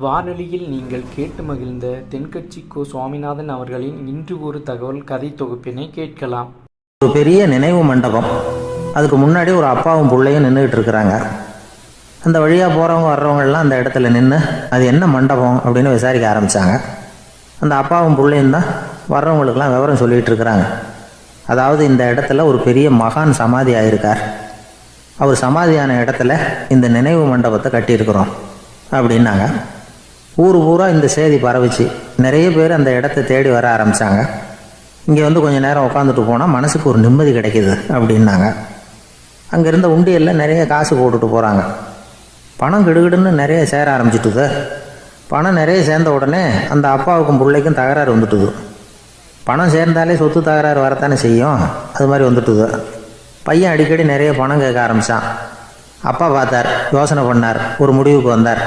வானொலியில் நீங்கள் கேட்டு மகிழ்ந்த தென்கட்சி கோ சுவாமிநாதன் அவர்களின் இன்று ஒரு தகவல் கதை தொகுப்பினை கேட்கலாம். ஒரு பெரிய நினைவு மண்டபம். அதுக்கு முன்னாடி ஒரு அப்பாவும் பிள்ளையும் நின்றுக்கிட்டு இருக்கிறாங்க. அந்த வழியாக போகிறவங்க வர்றவங்கெல்லாம் அந்த இடத்துல நின்று அது என்ன மண்டபம் அப்படின்னு விசாரிக்க ஆரம்பித்தாங்க. அந்த அப்பாவும் பிள்ளையும் தான் வர்றவங்களுக்கெல்லாம் விவரம் சொல்லிகிட்டு இருக்கிறாங்க. அதாவது இந்த இடத்துல ஒரு பெரிய மகான் சமாதி ஆகியிருக்கார். அவர் சமாதியான இடத்துல இந்த நினைவு மண்டபத்தை கட்டியிருக்கிறோம் அப்படின்னாங்க. ஊர் பூரா இந்த செய்தி பரவிச்சு. நிறைய பேர் அந்த இடத்த தேடி வர ஆரம்பித்தாங்க. இங்கே வந்து கொஞ்சம் நேரம் உட்காந்துட்டு போனால் மனசுக்கு ஒரு நிம்மதி கிடைக்கிது அப்படின்னாங்க. அங்கே இருந்த உண்டியலில் நிறைய காசு போட்டுட்டு போகிறாங்க. பணம் கிடுகிடுன்னு நிறைய சேர ஆரம்பிச்சிட்டுது. பணம் நிறைய சேர்ந்த உடனே அந்த அப்பாவுக்கும் பிள்ளைக்கும் தகராறு வந்துட்டுது. பணம் சேர்ந்தாலே சொத்து தகராறு வரத்தானே செய்யும். அது மாதிரி வந்துட்டுது. பையன் அடிக்கடி நிறைய பணம் கேட்க ஆரம்பித்தான். அப்பா பார்த்தார், யோசனை பண்ணார், ஒரு முடிவுக்கு வந்தார்.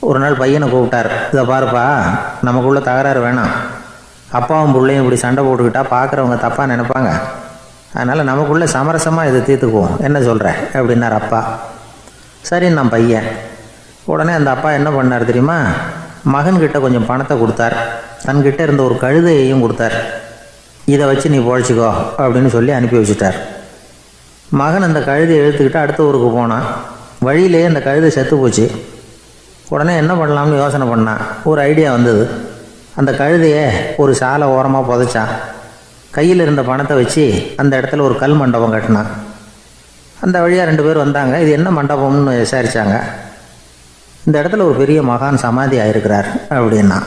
ஒரு நாள் பையனை கூப்பிட்டார். இதை பாருப்பா, நமக்குள்ளே தகராறு வேணாம். அப்பாவும் பிள்ளையும் இப்படி சண்டை போட்டுக்கிட்டா பார்க்குறவங்க தப்பாக நினைப்பாங்க. அதனால் நமக்குள்ளே சமரசமாக இதை தீர்த்துக்குவோம், என்ன சொல்கிற அப்படின்னார் அப்பா. சரின்னு நான் பையன். உடனே அந்த அப்பா என்ன பண்ணார் தெரியுமா? மகன்கிட்ட கொஞ்சம் பணத்தை கொடுத்தார். தன்கிட்ட இருந்த ஒரு கழுதையையும் கொடுத்தார். இதை வச்சு நீ பொழைச்சிக்கோ அப்படின்னு சொல்லி அனுப்பி வச்சுட்டார். மகன் அந்த கழுதையை இழுத்துக்கிட்டு அடுத்த ஊருக்கு போனான். வழியிலேயே அந்த கழுதை செத்து போச்சு. உடனே என்ன பண்ணலாம்னு யோசனை பண்ணான். ஒரு ஐடியா வந்தது. அந்த கழுதையை ஒரு சாலை ஓரமாக புதைச்சான். கையில் இருந்த பணத்தை வச்சு அந்த இடத்துல ஒரு கல் மண்டபம் கட்டினான். அந்த வழியாக 2 பேர் வந்தாங்க. இது என்ன மண்டபம்னு விசாரித்தாங்க. இந்த இடத்துல ஒரு பெரிய மகான் சமாதி ஆகிருக்கிறார் அப்படின்னா.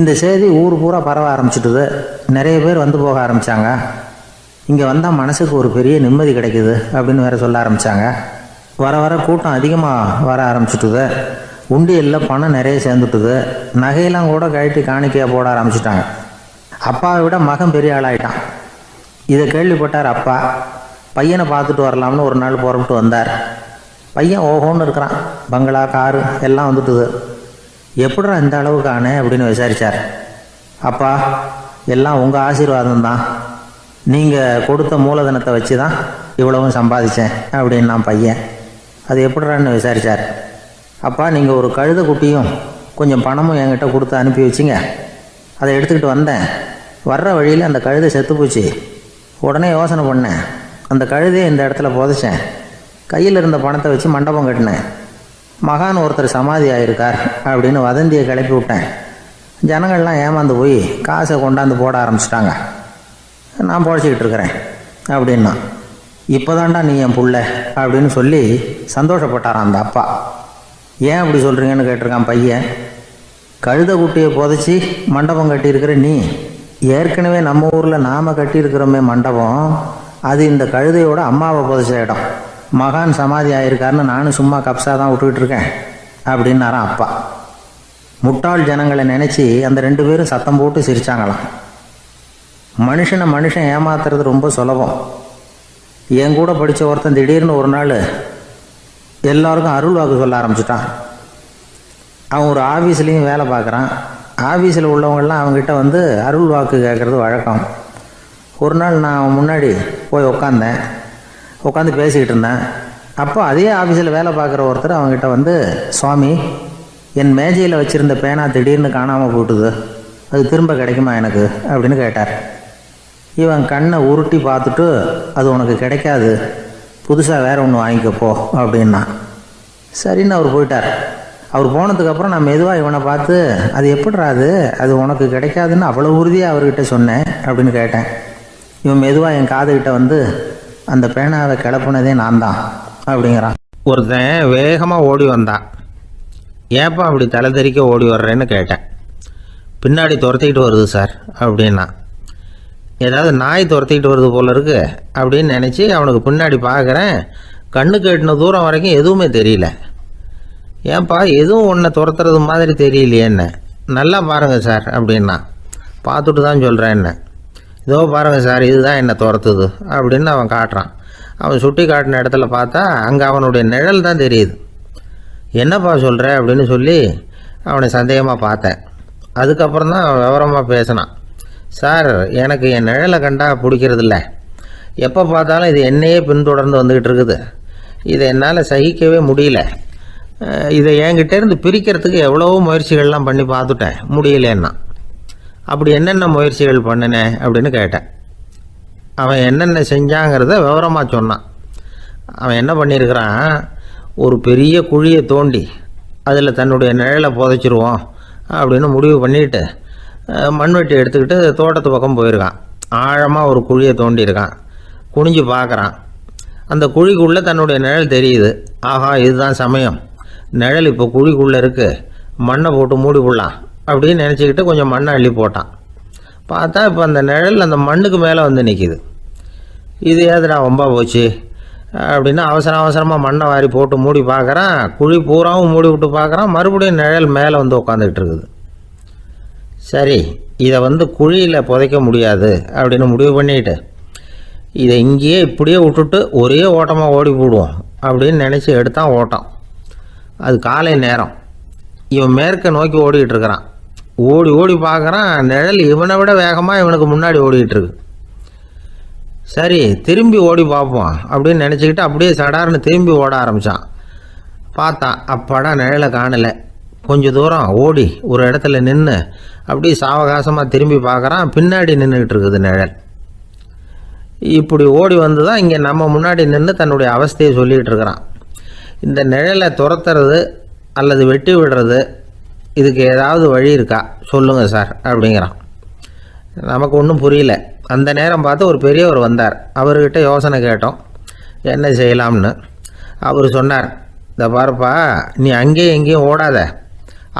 இந்த செய்தி ஊர் பூரா பரவ ஆரம்பிச்சுட்டுது. நிறைய பேர் வந்து போக ஆரம்பித்தாங்க. இங்கே வந்தால் மனசுக்கு ஒரு பெரிய நிம்மதி கிடைக்குது அப்படின்னு வேறு சொல்ல ஆரம்பித்தாங்க. வர வர கூட்டம் அதிகமாக வர ஆரம்பிச்சுட்டுது. உண்டியலில் பணம் நிறைய சேர்ந்துட்டுது. நகையெல்லாம் கூட கழட்டி காணிக்கையாக போட ஆரம்பிச்சிட்டாங்க. அப்பாவை விட மகன் பெரிய ஆளாயிட்டான். இதை கேள்விப்பட்டார் அப்பா. பையனை பார்த்துட்டு வரலாம்னு ஒரு நாள் புறப்பட்டு வந்தார். பையன் ஓஹோன்னு இருக்கிறான். பங்களா, காரு எல்லாம் வந்துட்டுது. எப்படிடா இந்த அளவுக்கு ஆனே அப்படின்னு விசாரித்தார். அப்பா, எல்லாம் உங்கள் ஆசீர்வாதம் தான். நீங்கள் கொடுத்த மூலதனத்தை வச்சு தான் இவ்வளவும் சம்பாதிச்சேன் அப்படின்னு நான் பையன். அது எப்படிறான்னு விசாரித்தார். அப்பா, நீங்கள் ஒரு கழுதை குட்டியும் கொஞ்சம் பணமும் என்கிட்ட கொடுத்து அனுப்பி வச்சிங்க. அதை எடுத்துக்கிட்டு வந்தேன். வர்ற வழியில் அந்த கழுதை செத்து போச்சு. உடனே யோசனை பண்ணேன். அந்த கழுதையை இந்த இடத்துல புதைச்சேன். கையில் இருந்த பணத்தை வச்சு மண்டபம் கட்டினேன். மகான் ஒருத்தர் சமாதி ஆகிருக்கார் அப்படின்னு வதந்தியை கிளப்பி விட்டேன். ஜனங்கள்லாம் ஏமாந்து போய் காசை கொண்டாந்து போட ஆரம்பிச்சிட்டாங்க. நான் பொழைச்சிக்கிட்டு இருக்கிறேன் அப்படின்னா. இப்போதான்டா நீ என் புள்ள அப்படின்னு சொல்லி சந்தோஷப்பட்டாரான் அந்த அப்பா. ஏன் அப்படி சொல்கிறீங்கன்னு கேட்டிருக்கான் பையன். கழுதை குட்டியை புதைச்சி மண்டபம் கட்டியிருக்கிற நீ, ஏற்கனவே நம்ம ஊரில் நாம் கட்டியிருக்கிறோமே மண்டபம், அது இந்த கழுதையோட அம்மாவை புதைச்ச இடம். மகான் சமாதி ஆகிருக்காருன்னு நானும் சும்மா கப்ஸாக தான் விட்டுக்கிட்டு இருக்கேன் அப்படின்னாரான் அப்பா. முட்டாள் ஜனங்களை நினச்சி அந்த 2 பேரும் சத்தம் போட்டு சிரித்தாங்களாம். மனுஷன் ஏமாத்துறது ரொம்ப சுலபம். என் கூட படித்த ஒருத்தன் திடீர்னு ஒரு நாள் எல்லாருக்கும் அருள் வாக்கு சொல்ல ஆரம்பிச்சிட்டான். அவன் ஒரு ஆஃபீஸ்லேயும் வேலை பார்க்குறான். ஆஃபீஸில் உள்ளவங்கள்லாம் அவங்ககிட்ட வந்து அருள் வாக்கு கேட்குறது வழக்கம். ஒரு நாள் நான் அவன் முன்னாடி போய் உட்காந்து பேசிக்கிட்டு இருந்தேன். அப்போ அதே ஆஃபீஸில் வேலை பார்க்குற ஒருத்தர் அவங்ககிட்ட வந்து, சுவாமி, என் மேஜையில் வச்சுருந்த பேனா திடீர்னு காணாமல் போட்டுது, அது திரும்ப கிடைக்குமா எனக்கு அப்படின்னு கேட்டார். இவன் கண்ணை உருட்டி பார்த்துட்டு, அது உனக்கு கிடைக்காது, புதுசாக வேறு ஒன்று வாங்கிக்கப்போ அப்படின்னா. சரின்னு அவர் போயிட்டார். அவர் போனதுக்கப்புறம் நான் மெதுவாக இவனை பார்த்து, அது எப்படிறா அது உனக்கு கிடைக்காதுன்னு அவ்வளோ உறுதியாக அவர்கிட்ட சொன்னேன் அப்படின்னு கேட்டேன். இவன் மெதுவாக என் காதுகிட்ட வந்து, அந்த பேனாவை கிளப்புனதே நான் தான் அப்படிங்கிறான். ஒருத்தன் வேகமாக ஓடி வந்தான். ஏப்பா அப்படி தலை தெறிக்க ஓடி வர்றேன்னு கேட்டேன். பின்னாடி துரத்திக்கிட்டு வருது சார் அப்படின்னா. ஏதாவது நாய் துரத்திக்கிட்டு வருது போல இருக்கு அப்படின்னு நினச்சி அவனுக்கு பின்னாடி பார்க்குறேன். கண்ணு கேட்டின தூரம் வரைக்கும் எதுவுமே தெரியல. ஏன்பா, எதுவும் ஒன்றை துரத்துறது மாதிரி தெரியலையே என்ன, நல்லா பாருங்கள் சார் அப்படின்னா. பார்த்துட்டு தான் சொல்கிறேன் என்ன. இதோ பாருங்கள் சார், இதுதான் என்னை துரத்துது அப்படின்னு அவன் காட்டுறான். அவன் சுட்டி காட்டின இடத்துல பார்த்தா அங்கே அவனுடைய நிழல் தான் தெரியுது. என்னப்பா சொல்கிற அப்படின்னு சொல்லி அவனை சந்தேகமாக பார்த்தேன். அதுக்கப்புறம் தான் அவன் விவரமாக பேசினான். சார், எனக்கு என் நிழலை கண்டா பிடிக்கிறதில்ல. எப்போ பார்த்தாலும் இது என்னையே பின்தொடர்ந்து வந்துக்கிட்டு இருக்குது. இதை என்னால் சகிக்கவே முடியல. இதை என்கிட்டேருந்து பிரிக்கிறதுக்கு எவ்வளவோ முயற்சிகள்லாம் பண்ணி பார்த்துட்டேன், முடியலன்னா. அப்படி என்னென்ன முயற்சிகள் பண்ணினேன் அப்படின்னு கேட்டேன். அவன் என்னென்ன செஞ்சாங்கிறத விவரமாக சொன்னான். அவன் என்ன பண்ணியிருக்கிறான், ஒரு பெரிய குழியை தோண்டி அதில் தன்னுடைய நிழலை புதைச்சிருவோம் அப்படின்னு முடிவு பண்ணிவிட்டு மண்வெட்டி எடுத்துக்கிட்டு தோட்டத்து பக்கம் போயிருக்கான். ஆழமாக ஒரு குழியை தோண்டியிருக்கான். குனிஞ்சு பார்க்குறான். அந்த குழிக்குள்ளே தன்னுடைய நிழல் தெரியுது. ஆஹா, இதுதான் சமயம், நிழல் இப்போ குழிக்குள்ளே இருக்குது, மண்ணை போட்டு மூடி விடலாம் அப்படின்னு நினச்சிக்கிட்டு கொஞ்சம் மண்ணை அள்ளி போட்டான். பார்த்தா இப்போ அந்த நிழல் அந்த மண்ணுக்கு மேலே வந்து நிற்கிது. இது ஏதுடா வம்பா போச்சு அப்படின்னு அவசரமாக மண்ணை வாரி போட்டு மூடி பார்க்குறான். குழி பூராவும் மூடி விட்டு பார்க்குறான். மறுபடியும் நிழல் மேலே வந்து உட்காந்துக்கிட்டு இருக்குது. சரி, இதை குழியில் புதைக்க முடியாது அப்படின்னு முடிவு பண்ணிட்டு இதை இங்கேயே இப்படியே விட்டுட்டு ஒரே ஓட்டமாக ஓடி போடுவோம் அப்படின்னு நினச்சி எடுத்தான் ஓட்டம். அது காலை நேரம். இவன் மேற்க நோக்கி ஓடிக்கிட்டு இருக்கிறான். ஓடி ஓடி பார்க்குறான், நிழல் இவனை விட வேகமாக இவனுக்கு முன்னாடி ஓடிக்கிட்டு இருக்கு. சரி, திரும்பி ஓடி பார்ப்போம் அப்படின்னு நினச்சிக்கிட்டு அப்படியே சடார்னு திரும்பி ஓட ஆரம்பித்தான். பார்த்தான், அப்பாடா நிழலை காணலை. கொஞ்சம் தூரம் ஓடி ஒரு இடத்துல நின்று அப்படியே சாவகாசமாக திரும்பி பார்க்குறான். பின்னாடி நின்றுக்கிட்டு இருக்குது நிழல். இப்படி ஓடி வந்து தான் இங்கே நம்ம முன்னாடி நின்று தன்னுடைய அவஸ்தையை சொல்லிகிட்டு இருக்கிறான். இந்த நிழலை துரத்துறது அல்லது வெட்டி விடுறது, இதுக்கு ஏதாவது வழி இருக்கா சொல்லுங்கள் சார் அப்படிங்கிறான். நமக்கு ஒன்றும் புரியல. அந்த நேரம் பார்த்து ஒரு பெரியவர் வந்தார். அவர்கிட்ட யோசனை கேட்டோம், என்ன செய்யலாம்னு. அவர் சொன்னார், இந்த பாருப்பா, நீ அங்கேயும் எங்கேயும் ஓடாத,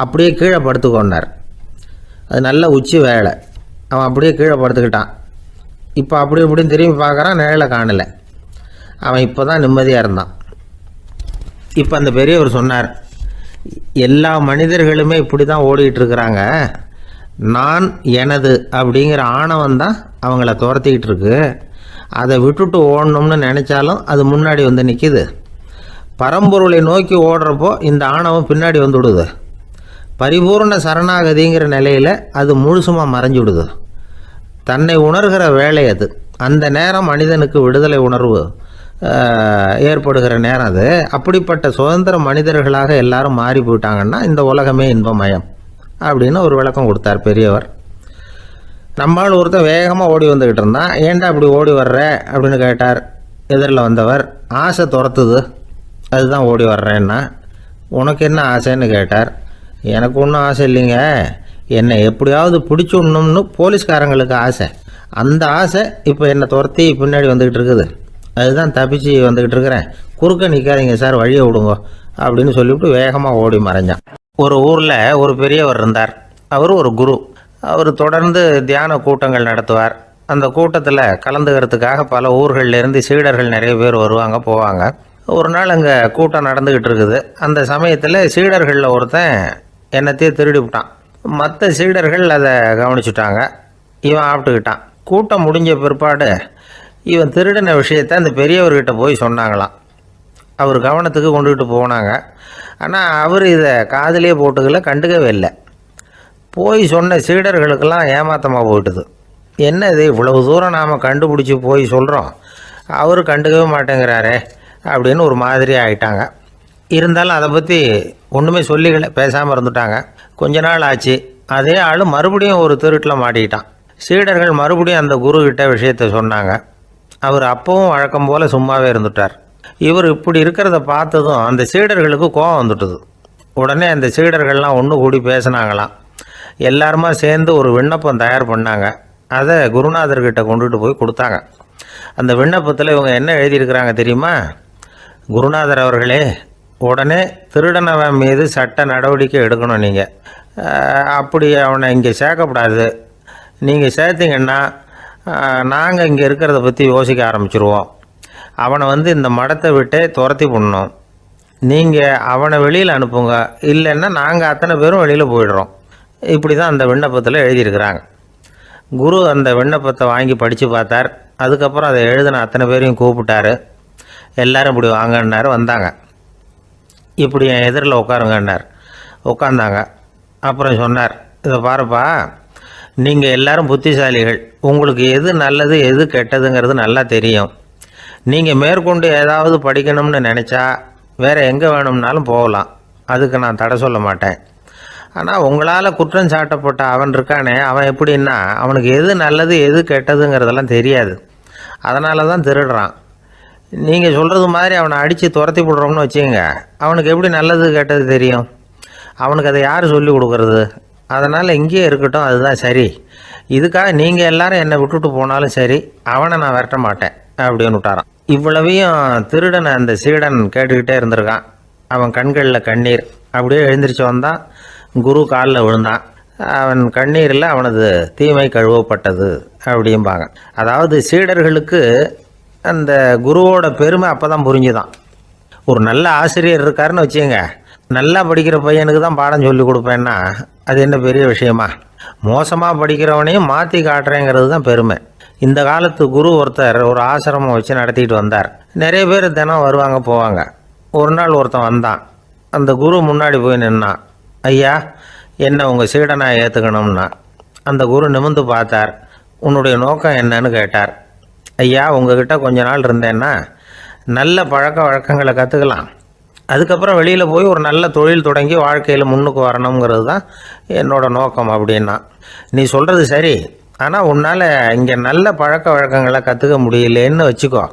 அப்படியே கீழே படுத்துக்கொண்டார். அது நல்ல உச்சி வேலை. அவன் அப்படியே கீழே படுத்துக்கிட்டான். இப்போ அப்படி இப்படின்னு திரும்பி பார்க்குறான், நிழலை காணலை. அவன் இப்போ தான் நிம்மதியாக இருந்தான். இப்போ அந்த பெரியவர் சொன்னார், எல்லா மனிதர்களுமே இப்படி தான் ஓடிக்கிட்டு இருக்கிறாங்க. நான் எனது அப்படிங்கிற ஆணவம் தான் அவங்கள துரத்திக்கிட்டு இருக்கு. அதை விட்டுட்டு ஓடணும்னு நினச்சாலும் அது முன்னாடி வந்து நிற்கிது. பரம்பொருளை நோக்கி ஓடுறப்போ இந்த ஆணவம் பின்னாடி வந்து விடுது. பரிபூர்ண சரணாகதிங்கிற நிலையில் அது முழுசுமாக மறைஞ்சு விடுது. தன்னை உணர்கிற வேலை அது. அந்த நேரம் மனிதனுக்கு விடுதலை உணர்வு ஏற்படுகிற நேரம் அது. அப்படிப்பட்ட சுதந்திர மனிதர்களாக எல்லாரும் மாறி போயிட்டாங்கன்னா இந்த உலகமே இன்பமயம் அப்படின்னு ஒரு விளக்கம் கொடுத்தார் பெரியவர். நம்மால் ஒருத்தர் வேகமாக ஓடி வந்துக்கிட்டு இருந்தான். ஏன்டா அப்படி ஓடி வர்ற அப்படின்னு கேட்டார் எதிரில் வந்தவர். ஆசை துரத்துது, அதுதான் ஓடி வர்றேன்னா. உனக்கு என்ன ஆசைன்னு கேட்டார். எனக்கு ஒன்றும் ஆசை இல்லைங்க, என்னை எப்படியாவது பிடிச்சுடணும்னு போலீஸ்காரங்களுக்கு ஆசை. அந்த ஆசை இப்போ என்னை துரத்தி பின்னாடி வந்துக்கிட்டு இருக்குது. அதுதான் தப்பிச்சு வந்துக்கிட்டு இருக்கிறேன். குறுக்க நிற்காதீங்க சார், வழியை விடுங்க அப்படின்னு சொல்லிவிட்டு வேகமாக ஓடி மறைஞ்சான். ஒரு ஊரில் ஒரு பெரியவர் இருந்தார். அவர் ஒரு குரு. அவர் தொடர்ந்து தியான கூட்டங்கள் நடத்துவார். அந்த கூட்டத்தில் கலந்துக்கிறதுக்காக பல ஊர்கள்லேருந்து சீடர்கள் நிறைய பேர் வருவாங்க போவாங்க. ஒரு நாள் அங்கே கூட்டம் நடந்துக்கிட்டு இருக்குது. அந்த சமயத்தில் சீடர்களில் ஒருத்தன் என்னத்தையும் திருடி விட்டான். மற்ற சீடர்கள் அதை கவனிச்சுட்டாங்க. இவன் ஆப்பிட்டுக்கிட்டான். கூட்டம் முடிஞ்ச பிற்பாடு இவன் திருடின விஷயத்தை அந்த பெரியவர்கிட்ட போய் சொன்னாங்களாம். அவர் கவனத்துக்கு கொண்டுகிட்டு போனாங்க. ஆனால் அவர் இதை காதிலே போட்டுக்கல, கண்டுக்கவே இல்லை. போய் சொன்ன சீடர்களுக்கெல்லாம் ஏமாத்தமாக போயிட்டுது. என்ன இது, இவ்வளவு தூரம் நாம் கண்டுபிடிச்சி போய் சொல்கிறோம், அவர் கண்டுக்கவே மாட்டேங்கிறாரே அப்படின்னு ஒரு மாதிரி ஆகிட்டாங்க. இருந்தாலும் அதை பற்றி ஒன்றுமே சொல்லிக்கல, பேசாமல் இருந்துட்டாங்க. கொஞ்ச நாள் ஆச்சு. அதே ஆள் மறுபடியும் ஒரு திருட்டில் மாட்டிக்கிட்டான். சீடர்கள் மறுபடியும் அந்த குருக்கிட்ட விஷயத்தை சொன்னாங்க. அவர் அப்பவும் வழக்கம் போல் சும்மாவே இருந்துட்டார். இவர் இப்படி இருக்கிறத பார்த்ததும் அந்த சீடர்களுக்கு கோபம் வந்துட்டுது. உடனே அந்த சீடர்கள்லாம் ஒன்று கூடி பேசினாங்களாம். எல்லாருமா சேர்ந்து ஒரு விண்ணப்பம் தயார் பண்ணாங்க. அதை குருநாதர்கிட்ட கொண்டுட்டு போய் கொடுத்தாங்க. அந்த விண்ணப்பத்தில் இவங்க என்ன எழுதியிருக்கிறாங்க தெரியுமா? குருநாதர் அவர்களே, உடனே திருடனவன் மீது சட்ட நடவடிக்கை எடுக்கணும். நீங்கள் அப்படி அவனை இங்கே சேர்க்கக்கூடாது. நீங்கள் சேர்த்திங்கன்னா நாங்கள் இங்கே இருக்கிறத பற்றி யோசிக்க ஆரம்பிச்சிருவோம். அவனை இந்த மடத்தை விட்டே துரத்தி பண்ணணும். நீங்கள் அவனை வெளியில் அனுப்புங்க, இல்லைன்னா நாங்கள் அத்தனை பேரும் வெளியில் போயிடுறோம். இப்படி தான் அந்த விண்ணப்பத்தில் எழுதியிருக்கிறாங்க. குரு அந்த விண்ணப்பத்தை வாங்கி படித்து பார்த்தார். அதுக்கப்புறம் அதை எழுதின அத்தனை பேரையும் கூப்பிட்டாரு. எல்லோரும் இப்படி வாங்கன்னாரு. வந்தாங்க. இப்படி என் எதிரில் உட்காருங்கன்னார். உட்காந்தாங்க. அப்புறம் சொன்னார், இதை பாருப்பா, நீங்கள் எல்லோரும் புத்திசாலிகள். உங்களுக்கு எது நல்லது எது கெட்டதுங்கிறது நல்லா தெரியும். நீங்கள் மேற்கொண்டு ஏதாவது படிக்கணும்னு நினச்சா வேறு எங்கே வேணும்னாலும் போகலாம். அதுக்கு நான் தடை சொல்ல மாட்டேன். ஆனால் உங்களால் குற்றம் சாட்டப்பட்ட அவன் இருக்கானே, அவன் எப்படின்னா அவனுக்கு எது நல்லது எது கெட்டதுங்கிறதெல்லாம் தெரியாது. அதனால தான் திருடுறான். நீங்கள் சொல்கிறது மாதிரி அவனை அடித்து துரத்தி விடுறோம்னு வச்சுக்கோங்க, அவனுக்கு எப்படி நல்லது கெட்டது தெரியும்? அவனுக்கு அதை யார் சொல்லி கொடுக்கறது? அதனால் இங்கேயே இருக்கட்டும், அதுதான் சரி. இதுக்காக நீங்கள் எல்லாரும் என்னை விட்டுட்டு போனாலும் சரி, அவனை நான் விரட்ட மாட்டேன் அப்படின்னு விட்டாரான். இவ்வளவையும் திருடனை அந்த சீடன் கேட்டுக்கிட்டே இருந்திருக்கான். அவன் கண்களில் கண்ணீர். அப்படியே எழுந்திரிச்சு வந்தான். குரு காலில் விழுந்தான். அவன் கண்ணீரில் அவனது தீமை கழுவப்பட்டது அப்படிம்பாங்க. அதாவது சீடர்களுக்கு அந்த குருவோட பெருமை அப்போ தான் புரிஞ்சுதான். ஒரு நல்ல ஆசிரியர் இருக்காருன்னு வச்சுங்க, நல்லா படிக்கிற பையனுக்கு தான் பாடம் சொல்லி கொடுப்பேன்னா அது என்ன பெரிய விஷயமா? மோசமாக படிக்கிறவனையும் மாற்றி காட்டுறேங்கிறது தான் பெருமை. இந்த காலத்து குரு ஒருத்தர் ஒரு ஆசிரமம் வச்சு நடத்திட்டு வந்தார். நிறைய பேர் தினம் வருவாங்க போவாங்க. ஒரு நாள் ஒருத்தன் வந்தான். அந்த குரு முன்னாடி போய் நின்னான். ஐயா, என்ன உங்கள் சீடனாக ஏற்றுக்கணும்னா. அந்த குரு நிமிர்ந்து பார்த்தார். உன்னுடைய நோக்கம் என்னன்னு கேட்டார். ஐயா, உங்ககிட்ட கொஞ்ச நாள் இருந்தேன்னா நல்ல பழக்க வழக்கங்களை கற்றுக்கலாம், அதுக்கப்புறம் வெளியில் போய் ஒரு நல்ல தொழில் தொடங்கி வாழ்க்கையில் முன்னுக்கு வரணுங்கிறது தான் என்னோட நோக்கம் அப்படின்னா. நீ சொல்கிறது சரி, ஆனால் உன்னால் இங்கே நல்ல பழக்க வழக்கங்களை கற்றுக்க முடியலேன்னு வச்சுக்கோ,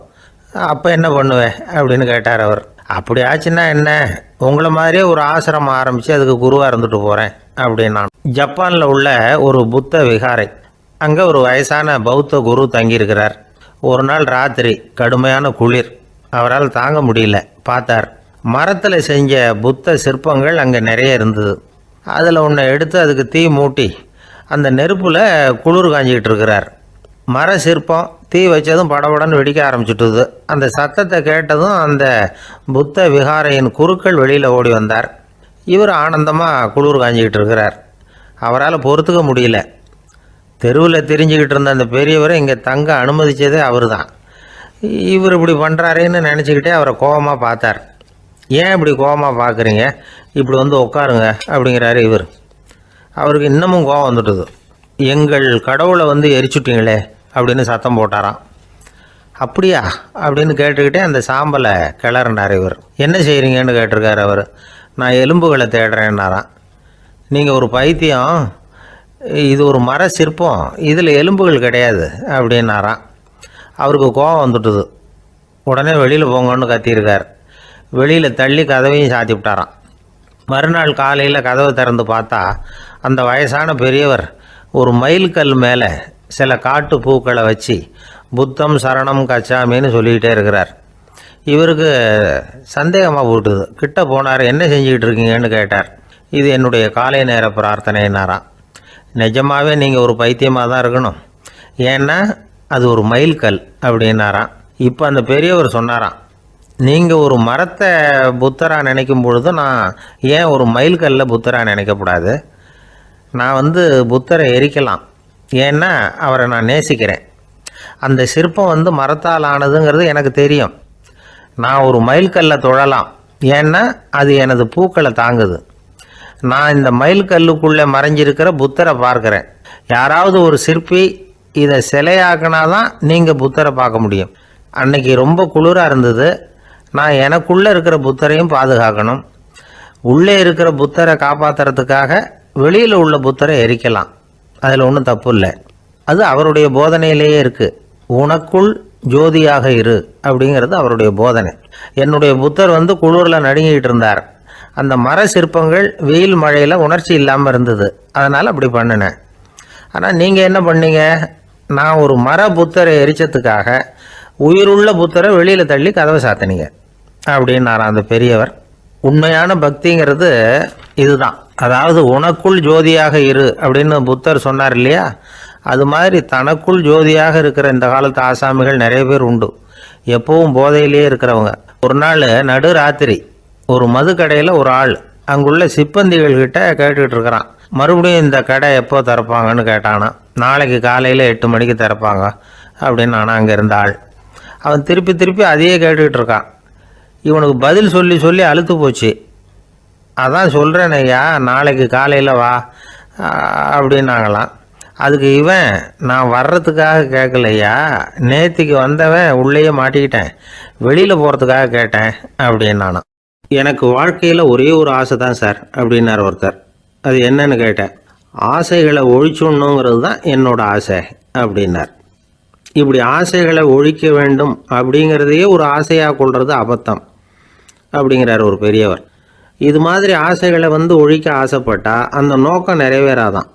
அப்போ என்ன பண்ணுவேன் அப்படின்னு கேட்டார் அவர். அப்படி ஆச்சுன்னா என்ன, உங்களை மாதிரியே ஒரு ஆசிரமம் ஆரம்பித்து அதுக்கு குருவாக இருந்துட்டு போகிறேன் அப்படின்னா. ஜப்பானில் உள்ள ஒரு புத்த விகாரை, அங்கே ஒரு வயசான பௌத்த குரு தங்கியிருக்கிறார். ஒரு நாள் ராத்திரி கடுமையான குளிர், அவரால் தாங்க முடியல. பார்த்தார், மரத்தில் செஞ்ச புத்த சிற்பங்கள் அங்கே நிறைய இருந்தது. அதில் ஒன்றை எடுத்து அதுக்கு தீ மூட்டி அந்த நெருப்பில் குளிர் காஞ்சிக்கிட்டு இருக்கிறார். மர சிற்பம் தீ வச்சதும் படபடன்னு வெடிக்க ஆரம்பிச்சுட்டுது. அந்த சத்தத்தை கேட்டதும் அந்த புத்த விகாரையின் குருக்கள் வெளியில் ஓடி வந்தார். இவர் ஆனந்தமாக குளிர் காஞ்சிக்கிட்டு இருக்கிறார். அவரால் பொறுத்துக்க முடியல. தெருவில் திரிஞ்சிக்கிட்டு இருந்த அந்த பெரியவரை இங்கே தங்க அனுமதித்ததே அவர் தான். இவர் இப்படி பண்ணுறாருன்னு நினச்சிக்கிட்டே அவரை கோபமாக பார்த்தார். ஏன் இப்படி கோபமாக பார்க்குறீங்க, இப்படி வந்து உட்காருங்க அப்படிங்கிறாரு இவர். அவருக்கு இன்னமும் கோபம் வந்துட்டுது. எங்கள் கடவுளை வந்து எரிச்சுட்டிங்களே அப்படின்னு சத்தம் போட்டாராம். அப்படியா அப்படின்னு கேட்டுக்கிட்டே அந்த சாம்பலை கிளறினார் இவர். என்ன செய்கிறீங்கன்னு கேட்டிருக்காரு அவர். நான் எலும்புகளை தேடுறேன்னாராம். நீங்கள் ஒரு பைத்தியம், இது ஒரு மர சிற்பம், இதில் எலும்புகள் கிடையாது அப்படின்னாராம். அவருக்கு கோபம் வந்துட்டுது. உடனே வெளியில் போங்கன்னு கத்தியிருக்கார். வெளியில் தள்ளி கதவையும் சாத்தி விட்டாராம். மறுநாள் காலையில் கதவை திறந்து பார்த்தா அந்த வயசான பெரியவர் ஒரு மயில்கல் மேலே சில காட்டு பூக்களை வச்சு புத்தம் சரணம் கச்சாமின்னு சொல்லிக்கிட்டே இருக்கிறார். இவருக்கு சந்தேகமாக போட்டுது. கிட்ட போனார். என்ன செஞ்சுக்கிட்டு இருக்கீங்கன்னு கேட்டார். இது என்னுடைய காலை நேர பிரார்த்தனைனாராம். நிஜமாகவே நீங்கள் ஒரு பைத்தியமாக தான் இருக்கணும், ஏன்னா அது ஒரு மயில்கல் அப்படின்னாராம். இப்போ அந்த பெரியவர் சொன்னாராம், நீங்கள் ஒரு மரத்தை புத்தராக நினைக்கும் பொழுது நான் ஏன் ஒரு மயில்கல்ல புத்தராக நினைக்கக்கூடாது? நான் வந்து புத்தரை எரிக்கலாம், ஏன்னா அவரை நான் நேசிக்கிறேன். அந்த சிற்பம் வந்து மரத்தால் ஆனதுங்கிறது எனக்கு தெரியும். நான் ஒரு மயில்கல்லை தொழலாம், ஏன்னா அது எனது பூக்களை தாங்குது. நான் இந்த மயில்கல்லுக்குள்ளே மறைஞ்சிருக்கிற புத்தரை பார்க்குறேன். யாராவது ஒரு சிற்பி இதை சிலையாக்கினாதான் நீங்கள் புத்தரை பார்க்க முடியும். அன்னைக்கு ரொம்ப குளிராக இருந்தது. நான் எனக்குள்ளே இருக்கிற புத்தரையும் பாதுகாக்கணும். உள்ளே இருக்கிற புத்தரை காப்பாற்றுறதுக்காக வெளியில் உள்ள புத்தரை எரிக்கலாம், அதில் ஒன்றும் தப்பு இல்லை. அது அவருடைய போதனையிலேயே இருக்குது. உனக்குள் ஜோதியாக இரு அப்படிங்கிறது அவருடைய போதனை. என்னுடைய புத்தர் வந்து குளிரில் நடுங்கிட்டு இருந்தார். அந்த மர சிற்பங்கள் வெயில் மழையில் உணர்ச்சி இல்லாமல் இருந்தது, அதனால் அப்படி பண்ணினேன். ஆனால் நீங்கள் என்ன பண்ணீங்க? நான் ஒரு மர புத்தரை எரிச்சதுக்காக உயிருள்ள புத்தரை வெளியில் தள்ளி கதவை சாத்தினீங்க அப்படின்னாராம் அந்த பெரியவர். உண்மையான பக்திங்கிறது இதுதான். அதாவது உனக்குள் ஜோதியாக இரு அப்படின்னு புத்தர் சொன்னார் இல்லையா, அது மாதிரி தனக்குள் ஜோதியாக இருக்கிற இந்த காலத்து ஆசாமிகள் நிறைய பேர் உண்டு. எப்பவும் போதையிலேயே இருக்கிறவங்க. ஒரு நாள் நடு ராத்திரி ஒரு மது கடையில் ஒரு ஆள் அங்குள்ள சிப்பந்திகள்கிட்ட கேட்டுக்கிட்டு இருக்கிறான். மறுபடியும் இந்த கடை எப்போ திறப்பாங்கன்னு கேட்டானா. நாளைக்கு காலையில் 8 மணிக்கு திறப்பாங்க அப்படின்னு நானும் அங்கே இருந்த ஆள். அவன் திருப்பி திருப்பி அதையே கேட்டுக்கிட்டு இருக்கான். இவனுக்கு பதில் சொல்லி சொல்லி அழுத்து போச்சு. அதான் சொல்கிறேன் ஐயா, நாளைக்கு காலையில் வா அப்படின்னாங்களாம். அதுக்கு இவன், நான் வர்றதுக்காக கேட்கலையா, நேற்றுக்கு வந்தவன் உள்ளேயே மாட்டிக்கிட்டேன், வெளியில் போகிறதுக்காக கேட்டேன் அப்படின்னானான். எனக்கு வாழ்க்கையில் ஒரே ஒரு ஆசை தான் சார் அப்படின்னார் ஒருத்தர். அது என்னன்னு கேட்டேன். ஆசைகளை ஒழிச்சுடணுங்கிறது தான் என்னோட ஆசை அப்படின்னார். இப்படி ஆசைகளை ஒழிக்க வேண்டும் அப்படிங்கிறதையே ஒரு ஆசையாக கொள்வது அபத்தம் அப்படிங்கிறார் ஒரு பெரியவர். இது மாதிரி ஆசைகளை ஒழிக்க ஆசைப்பட்டால் அந்த நோக்கம் நிறைவேறாதான்.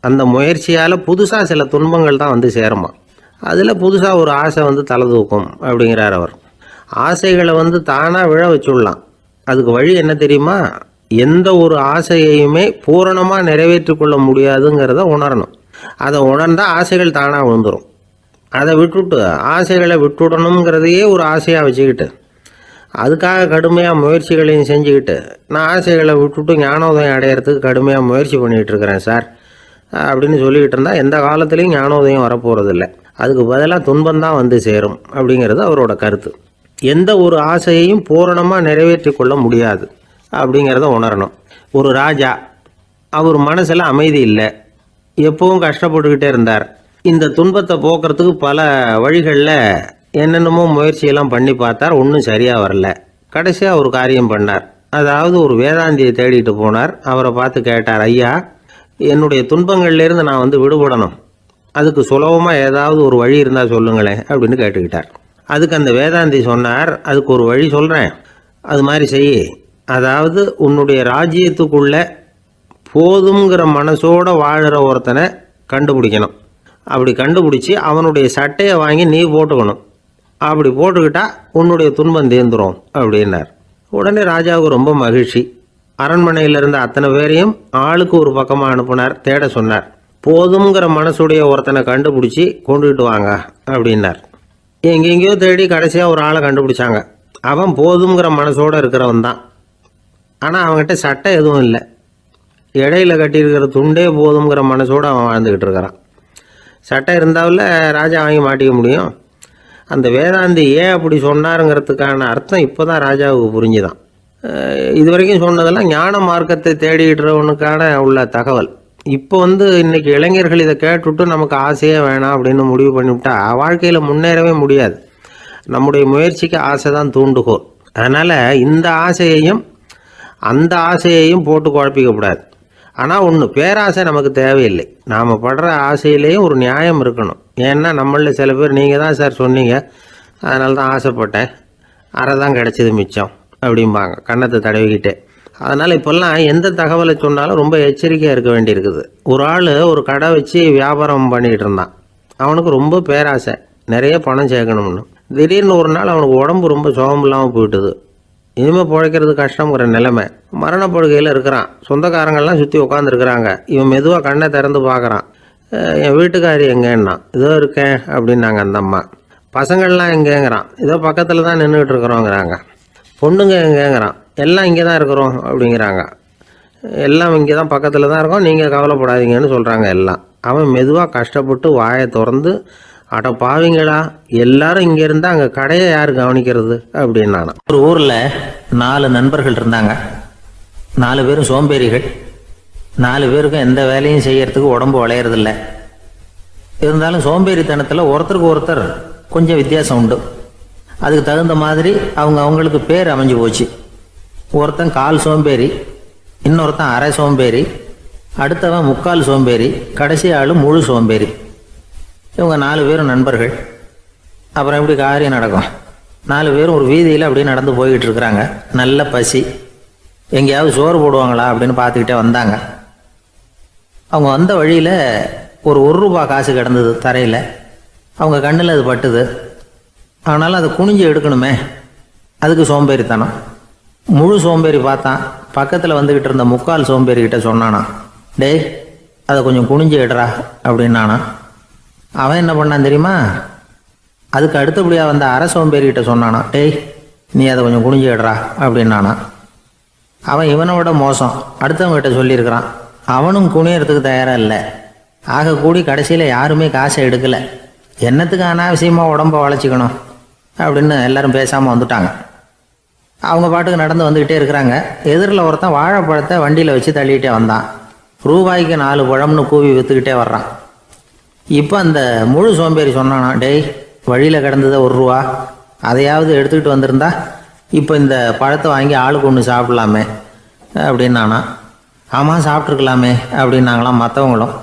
அந்த முயற்சியால் புதுசாக சில துன்பங்கள் தான் சேருமா. அதில் புதுசாக ஒரு ஆசை தலை தூக்கும் அப்படிங்கிறார் அவர். ஆசைகளை தானாக விழ வச்சுடலாம். அதுக்கு வழி என்ன தெரியுமா? எந்த ஒரு ஆசையையுமே பூரணமாக நிறைவேற்றி கொள்ள முடியாதுங்கிறத உணரணும். அதை உணர்ந்தால் ஆசைகள் தானாக விழுந்துடும். அதை விட்டுட்டு ஆசைகளை விட்டுடணுங்கிறதையே ஒரு ஆசையாக வச்சுக்கிட்டு அதுக்காக கடுமையாக முயற்சிகளையும் செஞ்சுக்கிட்டு நான் ஆசைகளை விட்டுட்டு ஞானோதயம் அடையிறதுக்கு கடுமையாக முயற்சி பண்ணிகிட்டு இருக்கிறேன் சார் அப்படின்னு சொல்லிக்கிட்டு இருந்தால் எந்த காலத்துலேயும் ஞானோதயம் வரப்போகிறதில்ல. அதுக்கு பதிலாக துன்பந்தான் சேரும் அப்படிங்கிறது அவரோட கருத்து. எந்த ஒரு ஆசையையும் பூரணமாக நிறைவேற்றி கொள்ள முடியாது அப்படிங்கிறத உணரணும். ஒரு ராஜா, அவர் மனசில் அமைதி இல்லை, எப்பவும் கஷ்டப்பட்டுக்கிட்டே இருந்தார். இந்த துன்பத்தை போக்குறதுக்கு பல வழிகளில் என்னென்னமோ முயற்சியெல்லாம் பண்ணி பார்த்தார். ஒன்றும் சரியாக வரல. கடைசியாக ஒரு காரியம் பண்ணார். அதாவது ஒரு வேதாந்தியை தேடிட்டு போனார். அவரை பார்த்து கேட்டார், ஐயா, என்னுடைய துன்பங்கள்லேருந்து நான் விடுபடணும், அதுக்கு சுலபமாக ஏதாவது ஒரு வழி இருந்தால் சொல்லுங்களேன் அப்படின்னு கேட்டுக்கிட்டார். அதுக்கு அந்த வேதாந்தி சொன்னார், அதுக்கு ஒரு வழி சொல்கிறேன், அது மாதிரி செய். அதாவது உன்னுடைய ராஜ்யத்துக்குள்ளே போதுங்கிற மனசோடு வாழுற ஒருத்தனை கண்டுபிடிக்கணும். அப்படி கண்டுபிடிச்சி அவனுடைய சட்டையை வாங்கி நீ போட்டுக்கணும். அப்படி போட்டுக்கிட்டா உன்னுடைய துன்பம் தீர்ந்துடும் அப்படின்னார். உடனே ராஜாவுக்கு ரொம்ப மகிழ்ச்சி. அரண்மனையில் இருந்த அத்தனை பேரையும் ஆளுக்கு ஒரு பக்கமாக அனுப்புனார். தேட சொன்னார். போதுங்கிற மனசுடைய ஒருத்தனை கண்டுபிடிச்சி கொண்டுகிட்டு வாங்க அப்படின்னார். எங்கெங்கேயோ தேடி கடைசியாக ஒரு ஆளை கண்டுபிடிச்சாங்க. அவன் போதுங்கிற மனசோடு இருக்கிறவன் தான். ஆனால் அவன்கிட்ட சட்டை எதுவும் இல்லை. இடையில கட்டியிருக்கிற துண்டே போதுங்கிற மனசோடு அவன் வாழ்ந்துக்கிட்டு இருக்கிறான். சட்டை இருந்தாவில் ராஜா வாங்கி மாட்டிக்க முடியும். அந்த வேதாந்தி ஏன் அப்படி சொன்னாருங்கிறதுக்கான அர்த்தம் இப்போ தான் ராஜாவுக்கு புரிஞ்சுதான். இது வரைக்கும் சொன்னதெல்லாம் ஞான மார்க்கத்தை தேடிடுறவனுக்கான உள்ள தகவல். இப்போ இன்றைக்கி இளைஞர்கள் இதை கேட்டுவிட்டு நமக்கு ஆசையே வேணாம் அப்படின்னு முடிவு பண்ணிவிட்டா வாழ்க்கையில் முன்னேறவே முடியாது. நம்முடைய முயற்சிக்கு ஆசை தான் தூண்டுகோல். அதனால் இந்த ஆசையையும் அந்த ஆசையையும் போட்டு குழப்பிக்கக்கூடாது. ஆனால் ஒன்று, பேராசை நமக்கு தேவையில்லை. நாம் படுற ஆசையிலேயும் ஒரு நியாயம் இருக்கணும். ஏன்னா நம்மளில் சில பேர் நீங்கள் தான் சார் சொன்னீங்க, அதனால தான் ஆசைப்பட்டேன், அரை தான் கிடச்சிது மிச்சம் அப்படிம்பாங்க கன்னத்தை தடவிக்கிட்டே. அதனால் இப்போல்லாம் எந்த தகவலை சொன்னாலும் ரொம்ப எச்சரிக்கையாக இருக்க வேண்டியிருக்குது. ஒரு ஆள் ஒரு கடை வச்சு வியாபாரம் பண்ணிக்கிட்டு இருந்தான். அவனுக்கு ரொம்ப பேராசை, நிறைய பணம் சேர்க்கணும்னு. திடீர்னு ஒரு நாள் அவனுக்கு உடம்பு ரொம்ப சுகம் இல்லாமல் போயிட்டுது. இனிமேல் பிழைக்கிறது கஷ்டங்கிற நிலைமை. மரணப்படுகையில் இருக்கிறான். சொந்தக்காரங்கள்லாம் சுற்றி உட்காந்துருக்குறாங்க. இவன் மெதுவாக கண்ணை திறந்து பார்க்குறான். என் வீட்டுக்காரி எங்கேன்னா, இதோ இருக்கேன் அப்படின்னாங்க அந்த அம்மா. பசங்கள்லாம் எங்கேங்கிறான். இதோ பக்கத்தில் தான் நின்றுக்கிட்டு இருக்கிறோங்கிறாங்க. பொண்ணுங்க எங்கேங்கிறான். எல்லாம் இங்கே தான் இருக்கிறோம் அப்படிங்கிறாங்க. எல்லாம் இங்கே தான் பக்கத்தில் தான் இருக்கோம், நீங்கள் கவலைப்படாதீங்கன்னு சொல்கிறாங்க எல்லாம். அவன் மெதுவாக கஷ்டப்பட்டு வாயை திறந்து, அட பாவிங்களா, எல்லாரும் இங்கே இருந்தால் அங்கே கடையை யார் கவனிக்கிறது அப்படின்னா. ஒரு ஊரில் 4 நண்பர்கள் இருந்தாங்க. 4 பேரும் சோம்பேறிகள். 4 பேருக்கும் எந்த வேலையும் செய்யறதுக்கு உடம்பு வளையறதில்லை. இருந்தாலும் சோம்பேறித்தனத்தில் ஒருத்தருக்கு ஒருத்தர் கொஞ்சம் வித்தியாசம் உண்டு. அதுக்கு தகுந்த மாதிரி அவங்களுக்கு பேர் அமைஞ்சு போச்சு. ஒருத்தன் கால் சோம்பேறி, இன்னொருத்தன் அரை சோம்பேறி, அடுத்தவன் முக்கால் சோம்பேறி, கடைசி ஆள் முழு சோம்பேறி. இவங்க 4 பேரும் நண்பர்கள். அப்புறம் எப்படி காரியம் நடக்கும்? 4 பேரும் ஒரு வீதியில் அப்படியே நடந்து போய்கிட்டு இருக்கிறாங்க. நல்ல பசி. எங்கேயாவது சோறு போடுவாங்களா அப்படின்னு பார்த்துக்கிட்டே வந்தாங்க. அவங்க வந்த வழியில் ஒரு ரூபா காசு கிடந்தது தரையில். அவங்க கண்ணில் அது பட்டுது. ஆனாலும் அதை குனிஞ்சு எடுக்கணுமே, அதுக்கு சோம்பேறித்தனம். முழு சோம்பேறி பார்த்தான். பக்கத்தில் வந்துக்கிட்டு இருந்த முக்கால் சோம்பேறிக்கிட்ட சொன்னானா, டேய் அதை கொஞ்சம் குனிஞ்சு எடுறா அப்படின்னானா. அவன் என்ன பண்ணான் தெரியுமா? அதுக்கு அடுத்தபடியாக வந்த அரை சோம்பேறிக்கிட்ட சொன்னானா, டேய் நீ அதை கொஞ்சம் குனிஞ்சு எடுறா அப்படின்னானா. அவன் இவனை விட மோசம். அடுத்தவங்ககிட்ட சொல்லியிருக்கிறான். அவனும் குனியறதுக்கு தயாராக இல்லை. ஆக கூடி கடைசியில் யாருமே காசை எடுக்கலை. என்னத்துக்கு அனாவசியமாக உடம்ப வளைச்சிக்கணும் அப்படின்னு எல்லாரும் பேசாமல் வந்துட்டாங்க. அவங்க பாட்டுக்கு நடந்து வந்துக்கிட்டே இருக்கிறாங்க. எதிரில் ஒருத்தன் வாழைப்பழத்தை வண்டியில் வச்சு தள்ளிக்கிட்டே வந்தான். ரூபாய்க்கு 4 பழம்னு கூவி விற்றுக்கிட்டே வர்றான். இப்போ அந்த முழு சோம்பேறி சொன்னானா, டேய் வழியில் கிடந்ததை 1 ரூபா, அதையாவது எடுத்துக்கிட்டு வந்திருந்தா இப்போ இந்த பழத்தை வாங்கி ஆளுக்கு ஒன்று சாப்பிடலாமே அப்படின்னானா. ஆமாம் சாப்பிட்ருக்கலாமே அப்படின்னாங்களாம் மற்றவங்களும்.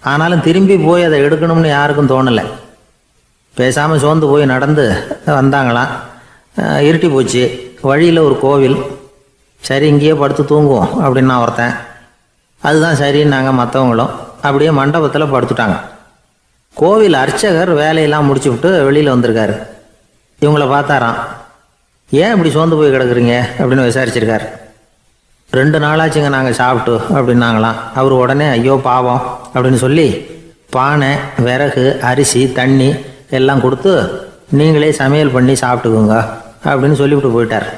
ஆனாலும் திரும்பி போய் அதை எடுக்கணும்னு யாருக்கும் தோணலை. பேசாமல் சோர்ந்து போய் நடந்து வந்தாங்களாம். இருட்டி போச்சு. வழியில் ஒரு கோவில். சரி இங்கேயே படுத்து தூங்குவோம் அப்படின்னா ஒருத்தன். அதுதான் சரின்னாங்க மற்றவங்களும். அப்படியே மண்டபத்தில் படுத்துட்டாங்க. கோவில் அர்ச்சகர் வேலையெல்லாம் முடிச்சு விட்டு வெளியில் வந்திருக்காரு. இவங்கள பார்த்தாராம். ஏன் இப்படி சோர்ந்து போய் கிடக்குறீங்க அப்படின்னு விசாரிச்சிருக்காரு. 2 நாளாச்சுங்க நாங்கள் சாப்பிட்டு அப்படின்னாங்களாம். அவர் உடனே ஐயோ பாவம் அப்படின்னு சொல்லி பானை, விறகு, அரிசி, தண்ணி எல்லாம் கொடுத்து நீங்களே சமையல் பண்ணி சாப்பிட்டுக்குங்க அப்படின்னு சொல்லிவிட்டு போயிட்டார்.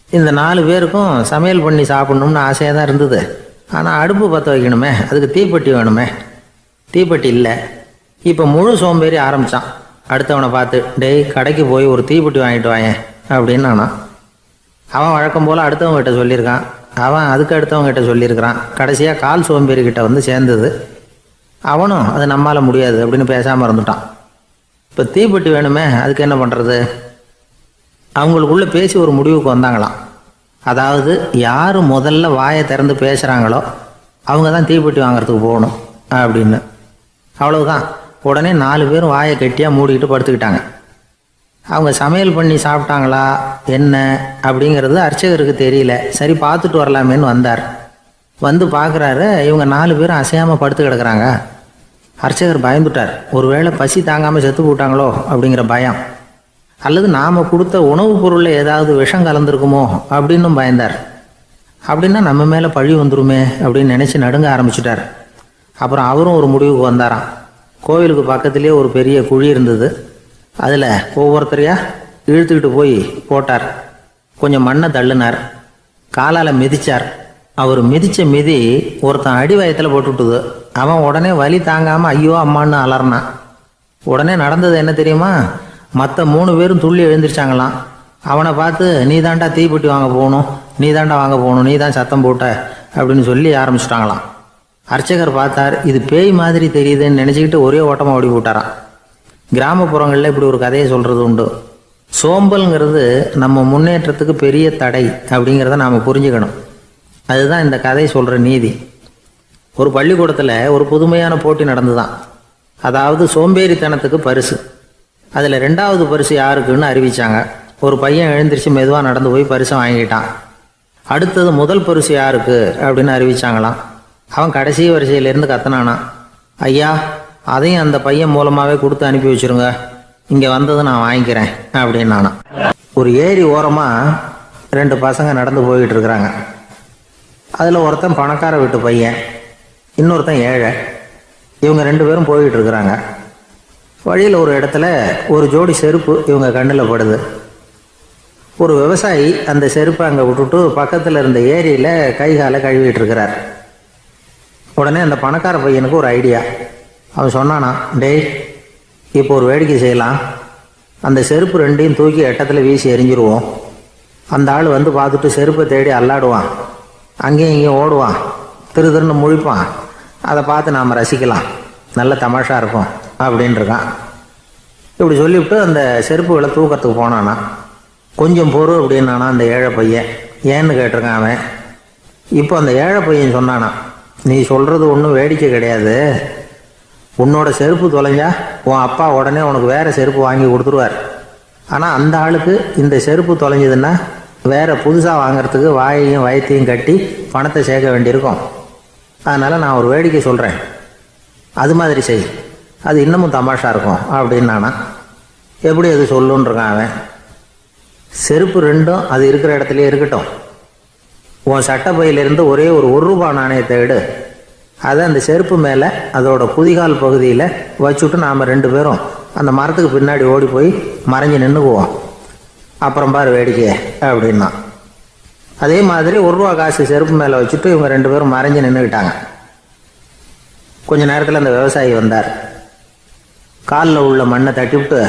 இந்த 4 பேருக்கும் சமையல் பண்ணி சாப்பிட்ணும்னு ஆசையாக தான் இருந்தது. ஆனால் அடுப்பு பற்ற வைக்கணுமே, அதுக்கு தீப்பெட்டி வேணுமே. தீப்பெட்டி இல்லை. இப்போ முழு சோம்பேறி ஆரம்பித்தான். அடுத்தவனை பார்த்து டேய் கடைக்கு போய் ஒரு தீப்பெட்டி வாங்கிட்டு வாயேன் அப்படின்னு நானான். அவன் வழக்கம் போல் அடுத்தவங்ககிட்ட சொல்லியிருக்கான். அவன் அதுக்கு அடுத்தவங்ககிட்ட சொல்லியிருக்கிறான். கடைசியாக கால் சோம்பேறிக்கிட்ட வந்து சேர்ந்தது. அவனும் அது நம்மால் முடியாது அப்படின்னு பேசாமல் இருந்துட்டான். இப்போ தீப்பெட்டி வேணுமே, அதுக்கு என்ன பண்ணுறது? அவங்களுக்குள்ளே பேசி ஒரு முடிவுக்கு வந்தாங்களாம். அதாவது யார் முதல்ல வாயை திறந்து பேசுகிறாங்களோ அவங்க தான் தீப்பெட்டி வாங்கிறதுக்கு போகணும் அப்படின்னு. அவ்வளவுதான். உடனே 4 பேரும் வாயை கெட்டியாக மூடிக்கிட்டு படுத்துக்கிட்டாங்க. அவங்க சமையல் பண்ணி சாப்பிட்டாங்களா என்ன அப்படிங்கிறது அர்ச்சகருக்கு தெரியல. சரி பார்த்துட்டு வரலாமேன்னு வந்தார். வந்து பார்க்குறாரு, இவங்க 4 பேரும் அசையாமல் படுத்து கிடக்குறாங்க. அர்ச்சகர் பயந்துட்டார். ஒருவேளை பசி தாங்காமல் செத்து போட்டாங்களோ அப்படிங்கிற பயம், அல்லது நாம் கொடுத்த உணவுப் பொருளில் ஏதாவது விஷம் கலந்துருக்குமோ அப்படின்னும் பயந்தார். அப்படின்னா நம்ம மேலே பழி வந்துருமே அப்படின்னு நினச்சி நடுங்க ஆரம்பிச்சிட்டார். அப்புறம் அவரும் ஒரு முடிவுக்கு வந்தாராம். கோவிலுக்கு பக்கத்துலேயே ஒரு பெரிய குழி இருந்தது. அதில் ஒவ்வொருத்தரையாக இழுத்துக்கிட்டு போய் போட்டார். கொஞ்சம் மண்ணை தள்ளினார். காலால் மிதித்தார். அவர் மிதித்த மிதி ஒருத்தன் அடி வயத்தில் போட்டுவிட்டுது. அவன் உடனே வலி தாங்காமல் ஐயோ அம்மான்னு அலறினான். உடனே நடந்தது என்ன தெரியுமா? மற்ற 3 பேரும் துள்ளி எழுந்திரிச்சாங்களாம். அவனை பார்த்து நீ தாண்டா தீப்பெட்டி வாங்க போகணும், நீ தாண்டா வாங்க போகணும், நீ தான் சத்தம் போட்ட அப்படின்னு சொல்லி ஆரம்பிச்சிட்டாங்களாம். அர்ச்சகர் பார்த்தார். இது பேய் மாதிரி தெரியுதுன்னு நினச்சிக்கிட்டு ஒரே ஓட்டமாக ஓடி போட்டாராம். கிராமப்புறங்களில் இப்படி ஒரு கதையை சொல்கிறது உண்டு. சோம்பல்ங்கிறது நம்ம முன்னேற்றத்துக்கு பெரிய தடை அப்படிங்கிறத நாம் புரிஞ்சுக்கணும். அதுதான் இந்த கதை சொல்கிற நீதி. ஒரு பள்ளிக்கூடத்தில் ஒரு புதுமையான போட்டி நடந்துதான். அதாவது சோம்பேறித்தனத்துக்கு பரிசு. அதில் 2வது பரிசு யாருக்குன்னு அறிவித்தாங்க. ஒரு பையன் எழுந்திரிச்சு மெதுவாக நடந்து போய் பரிசை வாங்கிட்டான். அடுத்தது முதல் பரிசு யாருக்கு அப்படின்னு அறிவிச்சாங்களாம். அவன் கடைசி வரிசையிலேருந்து கத்தனானா, ஐயா அதையும் அந்த பையன் மூலமாகவே கொடுத்து அனுப்பி வச்சுருங்க, இங்கே வந்தது நான் வாங்கிக்கிறேன் அப்படின்னு நானா. ஒரு ஏரி ஓரமாக 2 பசங்க நடந்து போய்கிட்டு இருக்கிறாங்க. அதில் ஒருத்தன் பணக்கார வீட்டு பையன், இன்னொருத்தன் ஏழை. இவங்க 2 பேரும் போய்கிட்டு இருக்கிறாங்க. வழியில் ஒரு இடத்துல ஒரு ஜோடி செருப்பு இவங்க கண்ணில் படுது. ஒரு விவசாயி அந்த செருப்பை அங்கே விட்டுட்டு பக்கத்தில் இருந்த ஏரியில் கை காலை கழுவிட்டு இருக்கிறார். உடனே அந்த பணக்கார பையனுக்கு ஒரு ஐடியா. அவன் சொன்னானா, டேய் இப்போ ஒரு வேடிக்கை செய்யலாம். அந்த செருப்பு 2ஐயும் தூக்கி எட்டத்தில் வீசி எரிஞ்சிருவோம். அந்த ஆள் வந்து பார்த்துட்டு செருப்பை தேடி அல்லாடுவான், அங்கேயும் இங்கேயும் ஓடுவான், திருன்னு முழிப்பான். அதை பார்த்து நாம் ரசிக்கலாம், நல்ல தமாஷா இருக்கும் அப்படின்னு இருக்கான். இப்படி சொல்லிவிட்டு அந்த செருப்புகளை தூக்கிறதுக்கு போனானா. கொஞ்சம் பொறு அப்படின்னானா அந்த ஏழை பையன். ஏன்னு கேட்டிருக்கான் அவன். இப்போ அந்த ஏழை பையன் சொன்னானா, நீ சொல்கிறது ஒன்றும் வேடிக்கை கிடையாது. உன்னோட செருப்பு தொலைஞ்சா உன் அப்பா உடனே உனக்கு வேறு செருப்பு வாங்கி கொடுத்துருவார். ஆனால் அந்த ஆளுக்கு இந்த செருப்பு தொலைஞ்சதுன்னா வேறு புதுசாக வாங்கிறதுக்கு வாயையும் வயத்தையும் கட்டி பணத்தை சேர்க்க வேண்டியிருக்கும். அதனால் நான் ஒரு வேடிக்கை சொல்கிறேன், அது மாதிரி செய், அது இன்னமும் தமாஷா இருக்கும் அப்படின்னு நானா. எப்படி அது சொல்லுன்னு இருக்கான் அவன். செருப்பு 2ம் அது இருக்கிற இடத்துலையே இருக்கட்டும். உன் சட்டை பையிலிருந்து ஒரே ஒரு ரூபா நாணயத்தை எடு. அதை அந்த செருப்பு மேலே அதோட குதிகால் பகுதியில் வச்சுட்டு நாம் 2 பேரும் அந்த மரத்துக்கு பின்னாடி ஓடி போய் மறைஞ்சு நின்றுக்குவோம். அப்புறம் பாரு வேடிக்கையே அப்படின்னா. அதே மாதிரி ரூபா காசு செருப்பு மேலே வச்சுட்டு இவங்க 2 பேரும் மறைஞ்சு நின்றுக்கிட்டாங்க. கொஞ்ச நேரத்தில் அந்த விவசாயி வந்தார். காலில் உள்ள மண்ணை தட்டிவிட்டு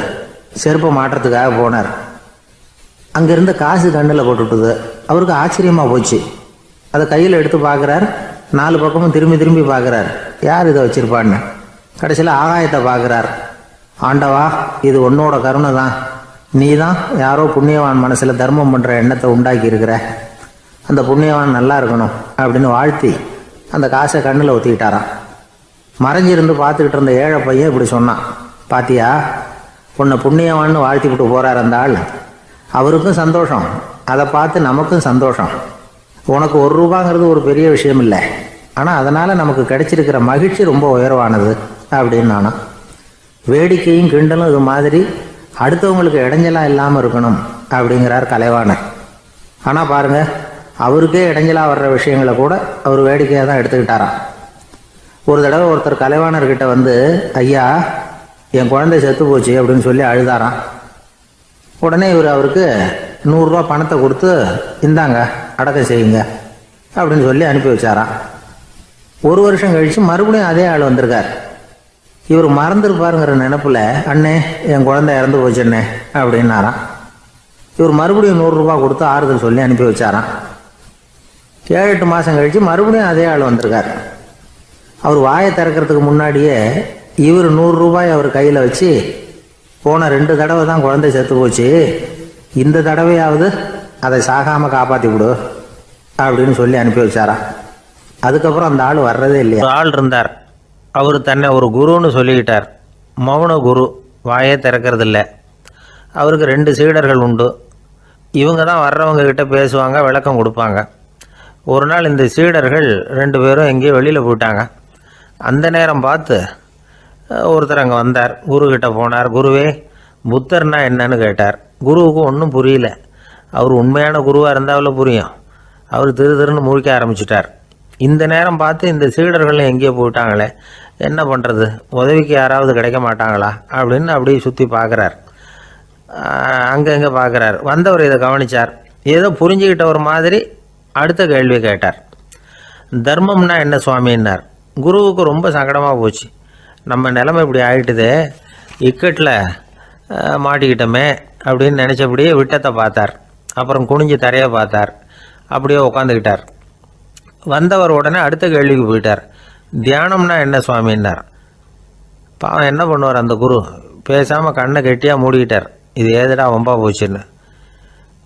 செருப்பை மாட்டுறதுக்காக போனார். அங்கேருந்து காசு கண்ணில் போட்டுவிட்டுது. அவருக்கு ஆச்சரியமாக போச்சு. அதை கையில் எடுத்து பார்க்குறார். 4 பக்கமும் திரும்பி திரும்பி பார்க்குறார், யார் இதை வச்சுருப்பான்னு. கடைசியில் ஆகாயத்தை பார்க்குறார். ஆண்டவா இது உன்னோட கருணை தான், நீ தான் யாரோ புண்ணியவான் மனசில் தர்மம் பண்ணுற எண்ணத்தை உண்டாக்கி இருக்கிற, அந்த புண்ணியவான் நல்லா இருக்கணும் அப்படின்னு வாழ்த்தி அந்த காசை கண்ணில் ஒத்திக்கிட்டாரான். மறைஞ்சிருந்து பார்த்துக்கிட்டு இருந்த ஏழை பையன் இப்படி சொன்னான், பாத்தியா உன்னை புண்ணியவான்னு வாழ்த்திக்கிட்டு போகிறார் அந்த ஆள், அவருக்கும் சந்தோஷம், அதை பார்த்து நமக்கும் சந்தோஷம். உனக்கு 1 ரூபாங்கிறது ஒரு பெரிய விஷயம் இல்லை, ஆனால் அதனால் நமக்கு கிடைச்சிருக்கிற மகிழ்ச்சி ரொம்ப உயர்வானது அப்படின்னு நானா. வேடிக்கையும் கிண்டலும் இது மாதிரி அடுத்தவங்களுக்கு இடைஞ்சலாக இல்லாமல் இருக்கணும் அப்படிங்கிறார் கலைவாணர். ஆனால் பாருங்கள், அவருக்கே இடைஞ்சலாக வர்ற விஷயங்களை கூட அவர் வேடிக்கையாக தான் எடுத்துக்கிட்டாராம். ஒரு தடவை ஒருத்தர் கலைவாணர்கிட்ட வந்து, ஐயா என் குழந்தை செத்து போச்சு அப்படின்னு சொல்லி அழுதாராம். உடனே இவர் அவருக்கு 100 ரூபா பணத்தை கொடுத்து, இந்தாங்க அடக்கம் செய்யுங்க அப்படின்னு சொல்லி அனுப்பி வச்சாராம். 1 வருஷம் கழித்து மறுபடியும் அதே ஆள் வந்திருக்கார். இவர் மறந்துருப்பாருங்கிற நினப்பில், அண்ணே என் குழந்தை இறந்து போச்சுண்ணே அப்படின்னாராம். இவர் மறுபடியும் 100 ரூபா கொடுத்து ஆறுதல் சொல்லி அனுப்பி வச்சாராம். 7-8 மாதம் கழித்து மறுபடியும் அதே ஆள் வந்திருக்கார். அவர் வாயை திறக்கிறதுக்கு முன்னாடியே இவர் 100 ரூபாய் அவர் கையில் வச்சு, போன 2 தடவை தான் குழந்தை செத்து போச்சு, இந்த தடவையாவது அதை சாகாமல் காப்பாற்றி விடு அப்படின்னு சொல்லி அனுப்பி வச்சாராம். அதுக்கப்புறம் அந்த ஆள் வர்றதே இல்லையா. ஒரு ஆள் இருந்தார், அவர் தன்னை ஒரு குருன்னு சொல்லிக்கிட்டார். மௌன குரு, வாயே திறக்கிறதில்ல. அவருக்கு 2 சீடர்கள் உண்டு. இவங்க தான் வர்றவங்க கிட்ட பேசுவாங்க, விளக்கம் கொடுப்பாங்க. ஒரு நாள் இந்த சீடர்கள் 2 பேரும் எங்கேயோ வெளியில் போயிட்டாங்க. அந்த நேரம் பார்த்து ஒருத்தர் அங்கே வந்தார். குருக்கிட்ட போனார். குருவே, புத்தர்னா என்னன்னு கேட்டார். குருவுக்கு ஒன்றும் புரியல. அவர் உண்மையான குருவாக இருந்தாவில் புரியும். அவர் திருன்னு முழிக்க ஆரம்பிச்சிட்டார். இந்த நேரம் பார்த்து இந்த சீடர்களும் எங்கேயோ போயிட்டாங்களே, என்ன பண்ணுறது, உதவிக்கு யாராவது கிடைக்க மாட்டாங்களா அப்படின்னு அப்படியே சுற்றி பார்க்குறார். அங்கங்கே பார்க்குறார். வந்தவர் இதை கவனித்தார். ஏதோ புரிஞ்சுக்கிட்ட ஒரு மாதிரி அடுத்த கேள்வியை கேட்டார். தர்மம்னா என்ன சுவாமின்னார். குருவுக்கு ரொம்ப சங்கடமாக போச்சு. நம்ம நிலைமை இப்படி ஆகிட்டுதே, இக்கட்டில் மாட்டிக்கிட்டோமே அப்படின்னு நினச்சபடியே விட்டத்தை பார்த்தார். அப்புறம் குனிஞ்சு தரையை பார்த்தார். அப்படியே உட்காந்துக்கிட்டார். வந்தவர் உடனே அடுத்த கேள்விக்கு போயிட்டார். தியானம்னா என்ன சுவாமின்னார். பாவம் என்ன பண்ணுவார் அந்த குரு, பேசாமல் கண்ணை கெட்டியாக மூடிக்கிட்டார். இது ஏதடா வம்பா போச்சுன்னு.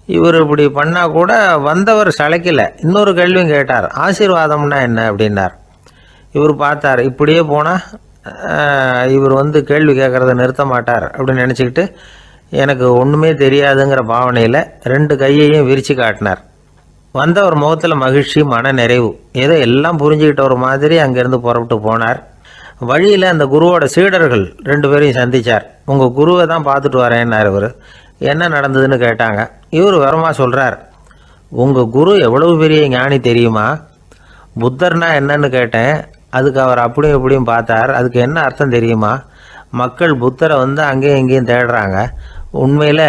இவர் இப்படி பண்ணால் கூட வந்தவர் சளைக்கலை. இன்னொரு கேள்வியும் கேட்டார். ஆசீர்வாதம்னா என்ன அப்படின்னார். இவர் பார்த்தார், இப்படியே போனால் இவர் கேள்வி கேட்குறத நிறுத்த மாட்டார் அப்படின்னு நினச்சிக்கிட்டு எனக்கு ஒன்றுமே தெரியாதுங்கிற பாவனையில் 2 கையையும் விரித்து காட்டினார். வந்தவர் முகத்தில் மகிழ்ச்சி, மன நிறைவு, ஏதோ எல்லாம் புரிஞ்சுக்கிட்ட ஒரு மாதிரி அங்கேருந்து புறப்பட்டு போனார். வழியில் அந்த குருவோட சீடர்கள் 2 பேரையும் சந்தித்தார். உங்கள் குருவை தான் பார்த்துட்டு வரேன்னார். இவர் என்ன நடந்ததுன்னு கேட்டாங்க. இவர் விவரமாக சொல்கிறார். உங்கள் குரு எவ்வளவு பெரிய ஞானி தெரியுமா? புத்தர்னா என்னன்னு கேட்டேன். அதுக்கு அவர் அப்படியும் இப்படியும் பார்த்தார். அதுக்கு என்ன அர்த்தம் தெரியுமா? மக்கள் புத்தரை அங்கேயும் இங்கேயும் தேடுறாங்க. உண்மையில்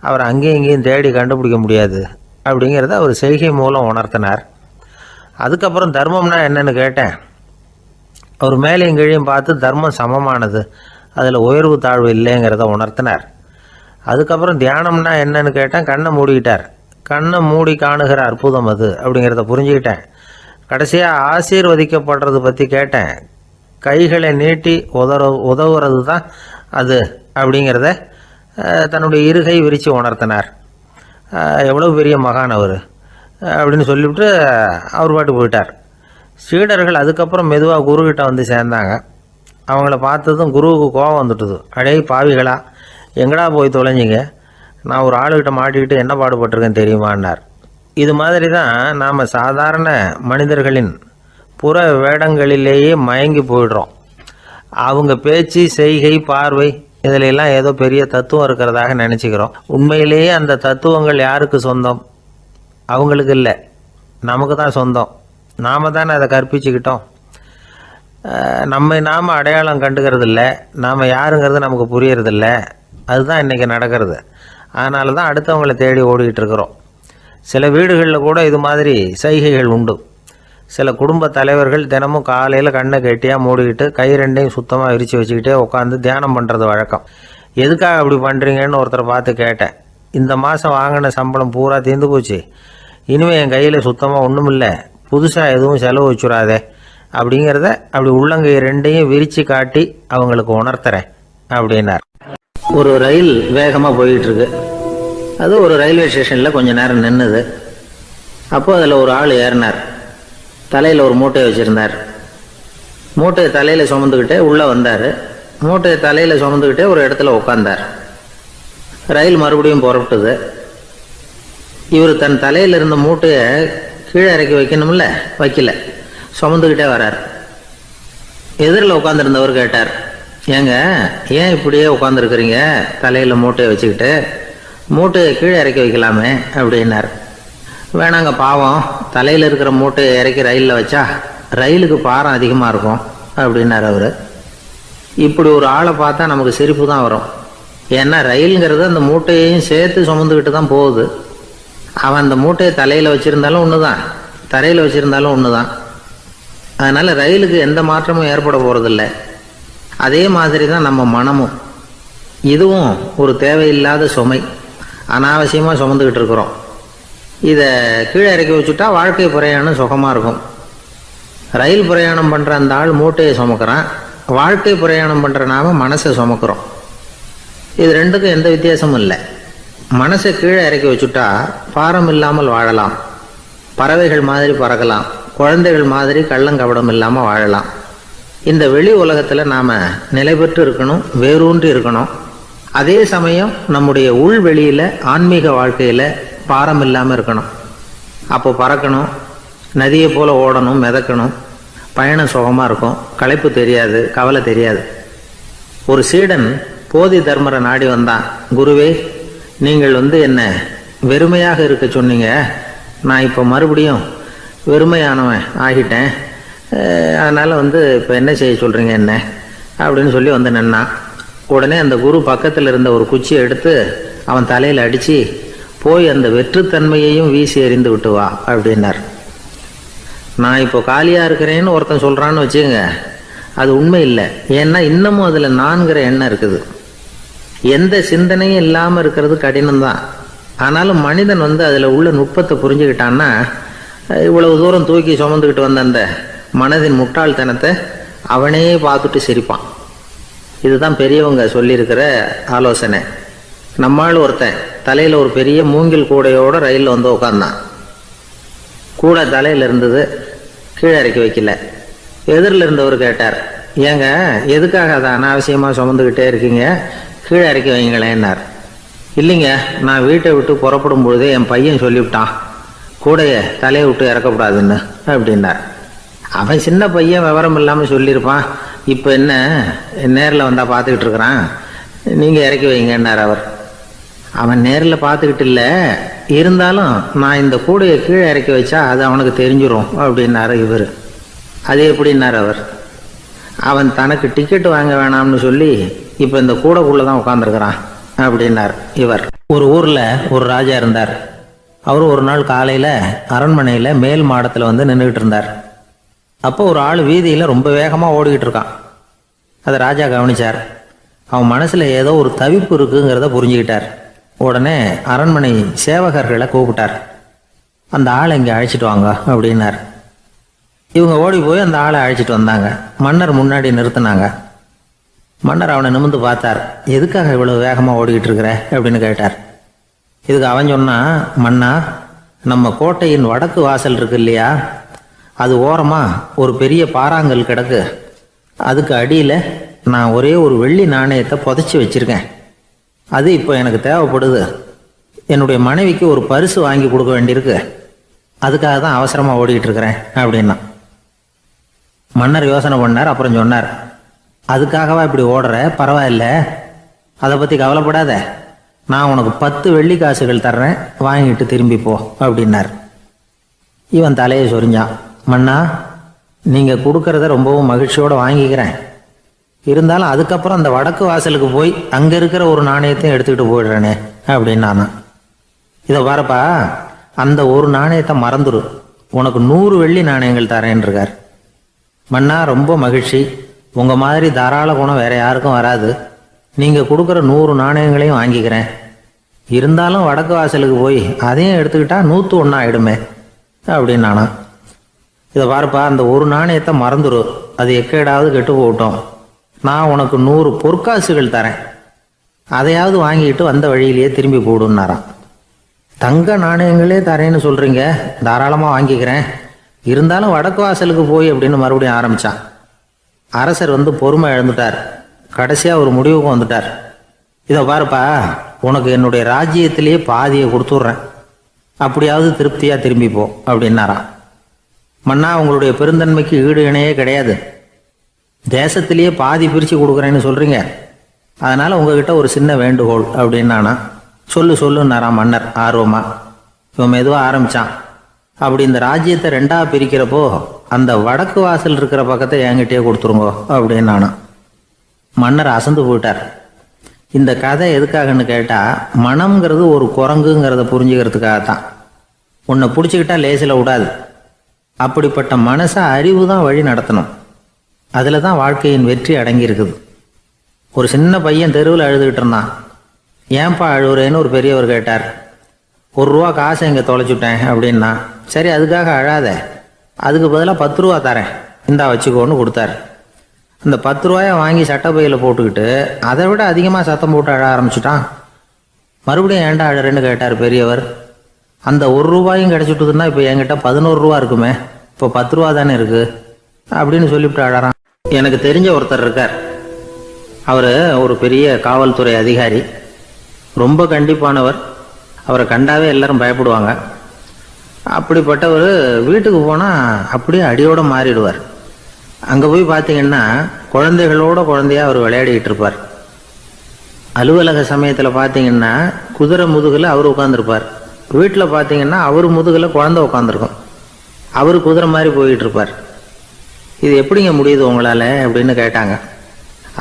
அவர் அங்கேயும் இங்கேயும் தேடி கண்டுபிடிக்க முடியாது அப்படிங்கிறத அவர் செய்கை மூலம் உணர்த்தினார். அதுக்கப்புறம் தர்மம்னா என்னன்னு கேட்டேன். அவர் மேலேயும் கீழையும் பார்த்து தர்மம் சமமானது, அதில் உயர்வு தாழ்வு இல்லைங்கிறத உணர்த்தினார். அதுக்கப்புறம் தியானம்னா என்னன்னு கேட்டேன். கண்ணை மூடிக்கிட்டார். கண்ணை மூடி காணுகிற அற்புதம் அது அப்படிங்கிறத புரிஞ்சுக்கிட்டேன். கடைசியாக ஆசீர்வதிக்கப்படுறது பற்றி கேட்டேன். கைகளை நீட்டி உதவுறது தான் அது அப்படிங்கிறத தன்னுடைய இருகை விரித்து உணர்த்தினார். எவ்வளோ பெரிய மகான் அவர் அப்படின்னு சொல்லிவிட்டு அவர் பாட்டு போயிட்டார். சீடர்கள் அதுக்கப்புறம் மெதுவாக குருக்கிட்ட சேர்ந்தாங்க. அவங்கள பார்த்ததும் குருவுக்கு கோபம் வந்துட்டுது. அடே பாவிகளா, எங்கடா போய் தொலைஞ்சிங்க, நான் ஒரு ஆளுகிட்ட மாட்டிக்கிட்டு என்ன பாடுபட்டிருக்கேன் தெரியுமான்னார். இது மாதிரி தான் நாம் சாதாரண மனிதர்களின் புற வேடங்களிலேயே மயங்கி போயிடுறோம். அவங்க பேச்சு, செய்கை, பார்வை இதிலெல்லாம் ஏதோ பெரிய தத்துவம் இருக்கிறதாக நினச்சிக்கிறோம். உண்மையிலேயே அந்த தத்துவங்கள் யாருக்கு சொந்தம்? அவங்களுக்கு இல்லை, நமக்கு தான் சொந்தம். நாம் தானே அதை கற்பிச்சுக்கிட்டோம். நாம் அடையாளம் கண்டுக்கிறதில்ல, நாம் யாருங்கிறது நமக்கு புரியறதில்ல. அதுதான் இன்றைக்கி நடக்கிறது. அதனால தான் அடுத்தவங்களை தேடி ஓடிக்கிட்டு இருக்கிறோம். சில வீடுகளில் கூட இது மாதிரி சைகைகள் உண்டு. சில குடும்ப தலைவர்கள் தினமும் காலையில் கண்ணை கெட்டியாக மூடிக்கிட்டு கை 2ஐயும் சுத்தமாக விரித்து வச்சுக்கிட்டே உட்காந்து தியானம் பண்ணுறது வழக்கம். எதுக்காக அப்படி பண்ணுறீங்கன்னு ஒருத்தரை பார்த்து கேட்டேன். இந்த மாதம் வாங்கின சம்பளம் பூரா தீர்ந்து போச்சு, இனிமேல் என் கையில் சுத்தமாக ஒன்றும் இல்லை, புதுசாக எதுவும் செலவு வச்சுடாதே அப்படிங்கிறத அப்படி உள்ளங்கை 2ஐயும் விரித்து காட்டி அவங்களுக்கு உணர்த்துறேன் அப்படின்னார். ஒரு ரயில் வேகமாக போயிட்டு இருக்கு. அது ஒரு ரயில்வே ஸ்டேஷனில் கொஞ்ச நேரம் நின்றுது. அப்போ அதில் ஒரு ஆள் ஏறினார். தலையில் ஒரு மூட்டையை வச்சுருந்தார். மூட்டையை தலையில் சுமந்துக்கிட்டே உள்ளே வந்தார். மூட்டையை தலையில் சுமந்துக்கிட்டே ஒரு இடத்துல உட்காந்தார். ரயில் மறுபடியும் புறப்பட்டுது. இவர் தன் தலையில் இருந்த மூட்டையை கீழே இறக்கி வைக்கணும்ல, வைக்கல, சுமந்துக்கிட்டே வரார். எதிரில் உட்காந்துருந்தவர் கேட்டார், ஏங்க ஏன் இப்படியே உட்காந்துருக்குறீங்க தலையில் மூட்டையை வச்சுக்கிட்டு? மூட்டையை கீழே இறக்கி வைக்கலாமே அப்படின்னார். வேணாங்க, பாவம், தலையில் இருக்கிற மூட்டையை இறக்கி ரயிலில் வச்சா ரயிலுக்கு பாரம் அதிகமாக இருக்கும் அப்படின்னார் அவர். இப்படி ஒரு ஆளை பார்த்தா நமக்கு சிரிப்பு தான் வரும். ஏன்னா ரயிலுங்கிறது அந்த மூட்டையையும் சேர்த்து சுமந்துக்கிட்டு தான் போகுது. அவன் அந்த மூட்டையை தலையில் வச்சுருந்தாலும் ஒன்று தான், தரையில் வச்சுருந்தாலும் ஒன்று தான். அதனால் ரயிலுக்கு எந்த மாற்றமும் ஏற்பட போகிறதில்ல. அதே மாதிரி தான் நம்ம மனமும். இதுவும் ஒரு தேவையில்லாத சுமை, அனாவசியமாக சுமந்துக்கிட்டு இருக்கிறோம். இதை கீழே இறக்கி வச்சுட்டா வாழ்க்கை பிரயாணம் சுகமாக இருக்கும். ரயில் பிரயாணம் பண்ணுற அந்த ஆள் மூட்டையை சுமக்கிறான், வாழ்க்கை பிரயாணம் பண்ணுற நாம மனசை சுமக்கிறோம். இது ரெண்டுக்கும் எந்த வித்தியாசமும் இல்லை. மனசை கீழே இறக்கி வச்சுட்டா பாரம் இல்லாமல் வாழலாம், பறவைகள் மாதிரி பறக்கலாம், குழந்தைகள் மாதிரி கள்ளங்கபடம் இல்லாமல் வாழலாம். இந்த வெளி உலகத்தில் நாம் நிலை பெற்று இருக்கணும், வேரூன்றி இருக்கணும். அதே சமயம் நம்முடைய உள்வெளியில் ஆன்மீக வாழ்க்கையில் பாரம் இல்லாமல் இருக்கணும். அப்போ பறக்கணும், நதியை போல் ஓடணும், மிதக்கணும். பயணம் சுகமாக இருக்கும், களைப்பு தெரியாது, கவலை தெரியாது. ஒரு சீடன் போதி தர்மரை நாடி வந்தான். குருவே, நீங்கள் என்ன வெறுமையாக இருக்க சொன்னீங்க, நான் இப்போ மறுபடியும் வெறுமையானவன் ஆகிட்டேன், அதனால் இப்போ என்ன செய்ய சொல்கிறீங்க என்ன அப்படின்னு சொல்லி நின்னான். உடனே அந்த குரு பக்கத்தில் இருந்த ஒரு குச்சியை எடுத்து அவன் தலையில் அடித்து, போய் அந்த வெற்றுத்தன்மையையும் வீசி எறிந்து விட்டு வா அப்படின்னார். நான் இப்போ காலியாக இருக்கிறேன்னு ஒருத்தன் சொல்கிறான்னு வச்சுக்கோங்க, அது உண்மை இல்லை. ஏன்னா இன்னமும் அதில் நான்கிற எண்ணம் இருக்குது. எந்த சிந்தனையும் இல்லாமல் இருக்கிறது கடினம்தான். ஆனாலும் மனிதன் அதில் உள்ள நுட்பத்தை புரிஞ்சுக்கிட்டான்னா இவ்வளவு தூரம் தூக்கி சுமந்துக்கிட்டு வந்த அந்த மனதின் முட்டாள்தனத்தை அவனே பார்த்துட்டு சிரிப்பான். இதுதான் பெரியவங்க சொல்லியிருக்கிற ஆலோசனை. நம்மால் ஒருத்தன் தலையில் ஒரு பெரிய மூங்கில் கூடையோடு ரயிலில் உட்காந்தான். கூடை தலையில் இருந்தது, கீழே இறக்கி வைக்கல. எதிரில் இருந்தவர் கேட்டார், ஏங்க எதுக்காக அதை அனாவசியமாக சுமந்துக்கிட்டே இருக்கீங்க, கீழே இறக்கி வைங்களேன்னார். இல்லைங்க, நான் வீட்டை விட்டு புறப்படும் பொழுதே என் பையன் சொல்லிவிட்டான், கூடையை தலையை விட்டு இறக்கக்கூடாதுன்னு அப்படின்னார். அவன் சின்ன பையன், விவரம் இல்லாமல் சொல்லியிருப்பான். இப்போ என்ன நேரில் வந்தால் பார்த்துக்கிட்டு இருக்கிறான், நீங்கள் இறக்கி வைங்கன்னார் அவர். அவன் நேரில் பார்த்துக்கிட்டு இல்லை, இருந்தாலும் நான் இந்த கூடையை கீழே இறக்கி வச்சா அது அவனுக்கு தெரிஞ்சிடும் அப்படின்னாரு இவர். அது எப்படின்னார் அவர். அவன் தனக்கு டிக்கெட் வாங்க வேணாம்னு சொல்லி இப்போ இந்த கூடைக்குள்ளே தான் உட்காந்துருக்கிறான் அப்படின்னார் இவர். ஒரு ஊரில் ஒரு ராஜா இருந்தார். அவர் ஒரு நாள் காலையில் அரண்மனையில் மேல் மாடத்தில் நின்றுக்கிட்டு இருந்தார். அப்போ ஒரு ஆள் வீதியில் ரொம்ப வேகமாக ஓடிக்கிட்டு இருக்கான். அதை ராஜா கவனித்தார். அவன் மனசில் ஏதோ ஒரு தவிப்பு இருக்குங்கிறத புரிஞ்சுக்கிட்டார். உடனே அரண்மனை சேவகர்களை கூப்பிட்டார். அந்த ஆளை இங்கே அழைச்சிட்டு வாங்க அப்படின்னார். இவங்க ஓடி போய் அந்த ஆளை அழைச்சிட்டு வந்தாங்க. மன்னர் முன்னாடி நிறுத்தினாங்க. மன்னர் அவனை நிமிர்ந்து பார்த்தார். எதுக்காக இவ்வளவு வேகமாக ஓடிக்கிட்டு இருக்கிற அப்படின்னு கேட்டார். இதுக்கு அவன் சொன்னான், மன்னா, நம்ம கோட்டையின் வடக்கு வாசல் இருக்கு இல்லையா, அது ஓரமாக ஒரு பெரிய பாறாங்கல் கிடக்கு. அதுக்கு அடியில் நான் ஒரே ஒரு வெள்ளி நாணயத்தை புதைச்சி வச்சிருக்கேன். அது இப்போ எனக்கு தேவைப்படுது. என்னுடைய மனைவிக்கு ஒரு பரிசு வாங்கி கொடுக்க வேண்டியிருக்கு. அதுக்காக தான் அவசரமாக ஓடிக்கிட்டு இருக்கிறேன் அப்படின்னா. மன்னர் யோசனை பண்ணார். அப்புறம் சொன்னார், அதுக்காகவா இப்படி ஓடுற? பரவாயில்ல, அதை பற்றி கவலைப்படாத. நான் உனக்கு 10 வெள்ளி காசுகள் தர்றேன், வாங்கிட்டு திரும்பி போ அப்படின்னார். இவன் தலையை சொரிஞ்சான். மன்னா, நீங்கள் கொடுக்கறத ரொம்பவும் மகிழ்ச்சியோடு வாங்கிக்கிறேன். இருந்தாலும் அதுக்கப்புறம் அந்த வடக்கு வாசலுக்கு போய் அங்கே இருக்கிற ஒரு நாணயத்தையும் எடுத்துக்கிட்டு போயிடுறேனே அப்படின்னானா. இதை வரப்பா, அந்த ஒரு நாணயத்தை மறந்துடு, உனக்கு 100 வெள்ளி நாணயங்கள் தரேன் இருக்கார். மன்னா, ரொம்ப மகிழ்ச்சி. உங்கள் மாதிரி தாராள குணம் வேற யாருக்கும் வராது. நீங்கள் கொடுக்குற 100 நாணயங்களையும் வாங்கிக்கிறேன். இருந்தாலும் வடக்கு வாசலுக்கு போய் அதையும் எடுத்துக்கிட்டா 101 ஆயிடுமே அப்படின்னானா. இதை பாருப்பா, அந்த ஒரு நாணயத்தை மறந்துடு, அது எக்கேடாவது கெட்டு போகட்டும். நான் உனக்கு 100 பொற்காசுகள் தரேன். அதையாவது வாங்கிட்டு வந்த வழியிலேயே திரும்பி போடுன்னாராம். தங்க நாணயங்களே தரேன்னு சொல்கிறீங்க, தாராளமாக வாங்கிக்கிறேன், இருந்தாலும் வடக்கு வாசலுக்கு போய் அப்படின்னு மறுபடியும் ஆரம்பித்தான். அரசர் பொறுமை இழந்துட்டார். கடைசியாக ஒரு முடிவுக்கு வந்துட்டார். இதை பாருப்பா, உனக்கு என்னுடைய ராஜ்யத்திலேயே பாதியை கொடுத்துட்றேன், அப்படியாவது திருப்தியாக திரும்பிப்போ அப்படின்னாராம். மன்னா, உங்களுடைய பெருந்தன்மைக்கு ஈடு இணையே கிடையாது. தேசத்திலேயே பாதி பிரித்து கொடுக்குறேன்னு சொல்கிறீங்க, அதனால் உங்ககிட்ட ஒரு சின்ன வேண்டுகோள் அப்படின்னானா. சொல்லுன்னாராம் மன்னர் ஆர்வமாக. இவன் மெதுவாக ஆரம்பித்தான். அப்படி இந்த ராஜ்யத்தை ரெண்டாக பிரிக்கிறப்போ அந்த வடக்கு வாசல் இருக்கிற பக்கத்தை என்கிட்டயே கொடுத்துருங்கோ அப்படின்னானா. மன்னர் அசந்து போயிட்டார். இந்த கதை எதுக்காகன்னு கேட்டால், மனம்ங்கிறது ஒரு குரங்குங்கிறத புரிஞ்சுக்கிறதுக்காகத்தான். உன்னை பிடிச்சிக்கிட்டா லேசில் விடாது. அப்படிப்பட்ட மனசை அறிவு தான் வழி நடத்தணும். அதில் தான் வாழ்க்கையின் வெற்றி அடங்கியிருக்குது. ஒரு சின்ன பையன் தெருவில் அழுதுகிட்டு இருந்தான். ஏன்பா அழுவுறேன்னு ஒரு பெரியவர் கேட்டார். ₹1 காசை இங்கே தொலைச்சுட்டேன் அப்படின்னா. சரி, அதுக்காக அழாத, அதுக்கு பதிலாக 10 ரூபா தரேன், இந்தா வச்சுக்கோன்னு கொடுத்தாரு. அந்த 10 ரூபாயை வாங்கி சட்டப்பையில் போட்டுக்கிட்டு அதை விட அதிகமாக சத்தம் போட்டு அழ ஆரம்பிச்சுட்டான். மறுபடியும் ஏன்டா அழறேன்னு கேட்டார் பெரியவர். அந்த ₹1 கிடச்சிட்டுதுன்னா இப்போ என்கிட்ட 11 ரூபா இருக்குமே, இப்போ 10 ரூபா தானே இருக்குது அப்படின்னு சொல்லிவிட்டு அழறான். எனக்கு தெரிஞ்ச ஒருத்தர் இருக்கார். அவர் ஒரு பெரிய காவல்துறை அதிகாரி, ரொம்ப கண்டிப்பானவர். அவரை கண்டாவே எல்லாரும் பயப்படுவாங்க. அப்படிப்பட்டவர் வீட்டுக்கு போனால் அப்படியே அடியோடு மாறிடுவார். அங்கே போய் பார்த்தீங்கன்னா குழந்தைகளோட குழந்தையாக அவர் விளையாடிக்கிட்டு இருப்பார். அலுவலக சமயத்தில் பார்த்தீங்கன்னா குதிரை முதுகில் அவர் உட்காந்துருப்பார். வீட்டில் பார்த்தீங்கன்னா அவர் முதுகில் குழந்தை உட்காந்துருக்கும். அவர் குதிரை மாதிரி போயிட்டு இருப்பார். இது எப்படிங்க முடியுது உங்களால் அப்படின்னு கேட்டாங்க.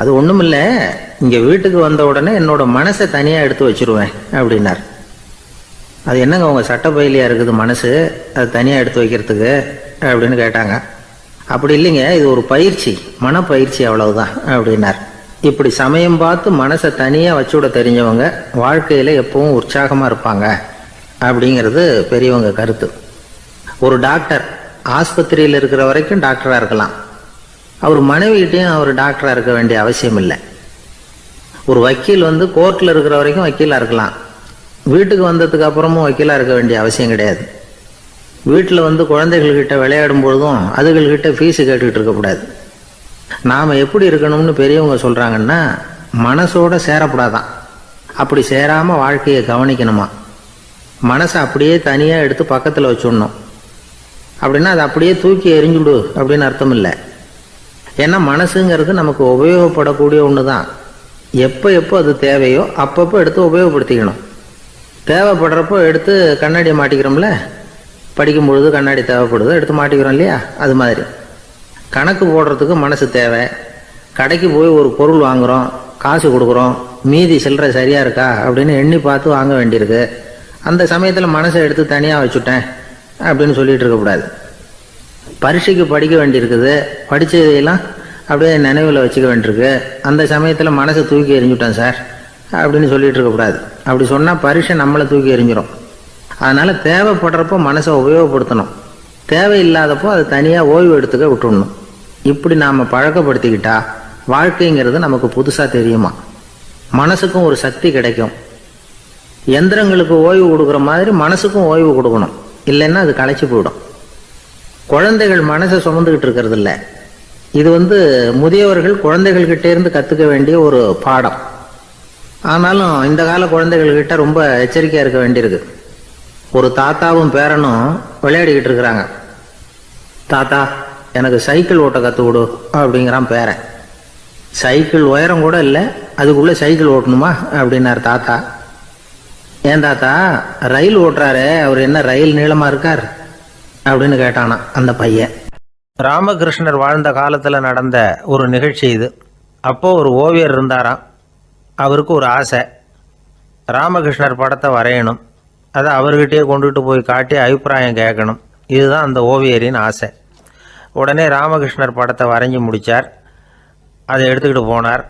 அது ஒன்றும் இல்லை, இங்கே வீட்டுக்கு வந்த உடனே என்னோட மனசை தனியாக எடுத்து வச்சுருவேன் அப்படின்னார். அது என்னங்க உங்கள் சட்டப்பையிலையாக இருக்குது மனசு, அது தனியாக எடுத்து வைக்கிறதுக்கு அப்படின்னு கேட்டாங்க. அப்படி இல்லைங்க, இது ஒரு பயிற்சி, மனப்பயிற்சி, அவ்வளவுதான் அப்படின்னார். இப்படி சமயம் பார்த்து மனசை தனியாக வச்சுவிட தெரிஞ்சவங்க வாழ்க்கையில் எப்பவும் உற்சாகமாக இருப்பாங்க அப்படிங்கிறது பெரியவங்க கருத்து. ஒரு டாக்டர் ஆஸ்பத்திரியில் இருக்கிற வரைக்கும் டாக்டராக இருக்கலாம். அவர் மனைவிகிட்டையும் அவர் டாக்டராக இருக்க வேண்டிய அவசியம் இல்லை. ஒரு வக்கீல் கோர்ட்டில் இருக்கிற வரைக்கும் வக்கீலாக இருக்கலாம். வீட்டுக்கு வந்ததுக்கு அப்புறமும் வக்கீலாக இருக்க வேண்டிய அவசியம் கிடையாது. வீட்டில் குழந்தைகள்கிட்ட விளையாடும் பொழுதும் அதுகள்கிட்ட ஃபீஸு கேட்டுக்கிட்டு இருக்கக்கூடாது. நாம் எப்படி இருக்கணும்னு பெரியவங்க சொல்கிறாங்கன்னா, மனசோட சேரக்கூடாதான். அப்படி சேராமல் வாழ்க்கையை கவனிக்கணுமா. மனசை அப்படியே தனியாக எடுத்து பக்கத்தில் வச்சுடணும். அப்படின்னா அதை அப்படியே தூக்கி எறிஞ்சுடு அப்படின்னு அர்த்தம் இல்லை. ஏன்னா மனசுங்கிறது நமக்கு உபயோகப்படக்கூடிய ஒன்று தான். எப்போ அது தேவையோ அப்பப்போ எடுத்து உபயோகப்படுத்திக்கணும். தேவைப்படுறப்போ எடுத்து கண்ணாடியை மாட்டிக்கிறோம்ல, படிக்கும் பொழுது கண்ணாடி தேவைப்படுது, எடுத்து மாட்டிக்கிறோம் இல்லையா, அது மாதிரி கணக்கு போடுறதுக்கு மனசு தேவை. கடைக்கு போய் ஒரு பொருள் வாங்குகிறோம், காசு கொடுக்குறோம், மீதி சில்லறை சரியாக இருக்கா அப்படின்னு எண்ணி பார்த்து வாங்க வேண்டியிருக்கு. அந்த சமயத்தில் மனசை எடுத்து தனியாக வச்சுட்டேன் அப்படின்னு சொல்லிகிட்டு இருக்கக்கூடாது. பரீட்சைக்கு படிக்க வேண்டியிருக்குது, படித்ததையெல்லாம் அப்படியே நினைவில் வச்சுக்க வேண்டியிருக்கு. அந்த சமயத்தில் மனசை தூக்கி எறிஞ்சுட்டேன் சார் அப்படின்னு சொல்லிகிட்டு இருக்கக்கூடாது. அப்படி சொன்னால் பரீட்சை நம்மளை தூக்கி எறிஞ்சிடும். அதனால் தேவைப்படுறப்போ மனசை உபயோகப்படுத்தணும், தேவையில்லாதப்போ அதை தனியாக ஓய்வு எடுத்துக்க விட்டுடணும். இப்படி நாம் பழக்கப்படுத்திக்கிட்டா வாழ்க்கைங்கிறது நமக்கு புதுசாக தெரியுமா. மனசுக்கும் ஒரு சக்தி கிடைக்கும். எந்திரங்களுக்கு ஓய்வு கொடுக்குற மாதிரி மனசுக்கும் ஓய்வு கொடுக்கணும், இல்லைன்னா அது களைச்சி போயிடும். குழந்தைகள் மனசை சுமந்துக்கிட்டு இருக்கிறது இல்லை. இது முதியவர்கள் குழந்தைகள்கிட்ட இருந்து கற்றுக்க வேண்டிய ஒரு பாடம். ஆனாலும் இந்த கால குழந்தைகள்கிட்ட ரொம்ப எச்சரிக்கையாக இருக்க வேண்டியிருக்கு. ஒரு தாத்தாவும் பேரனும் விளையாடிக்கிட்டு இருக்கிறாங்க. தாத்தா, எனக்கு சைக்கிள் ஓட்ட கற்றுக் கொடு அப்படிங்கிறான் பேரன். சைக்கிள் உயரம் கூட இல்லை, அதுக்குள்ளே சைக்கிள் ஓட்டணுமா அப்படின்னார் தாத்தா. ஏன் தாத்தா, ரயில் ஓட்டுறாரு, அவர் என்ன ரயில் நீளமாக இருக்கார் அப்படின்னு கேட்டானா அந்த பையன். ராமகிருஷ்ணர் வாழ்ந்த காலத்தில் நடந்த ஒரு நிகழ்ச்சி இது. அப்போது ஒரு ஓவியர் இருந்தாராம். அவருக்கு ஒரு ஆசை, ராமகிருஷ்ணர் படத்தை வரையணும், அதை அவர்கிட்டயே கொண்டுட்டு போய் காட்டி அபிப்பிராயம் கேட்கணும். இதுதான் அந்த ஓவியரின் ஆசை. உடனே ராமகிருஷ்ணர் படத்தை வரைஞ்சி முடித்தார். அதை எடுத்துக்கிட்டு போனார்.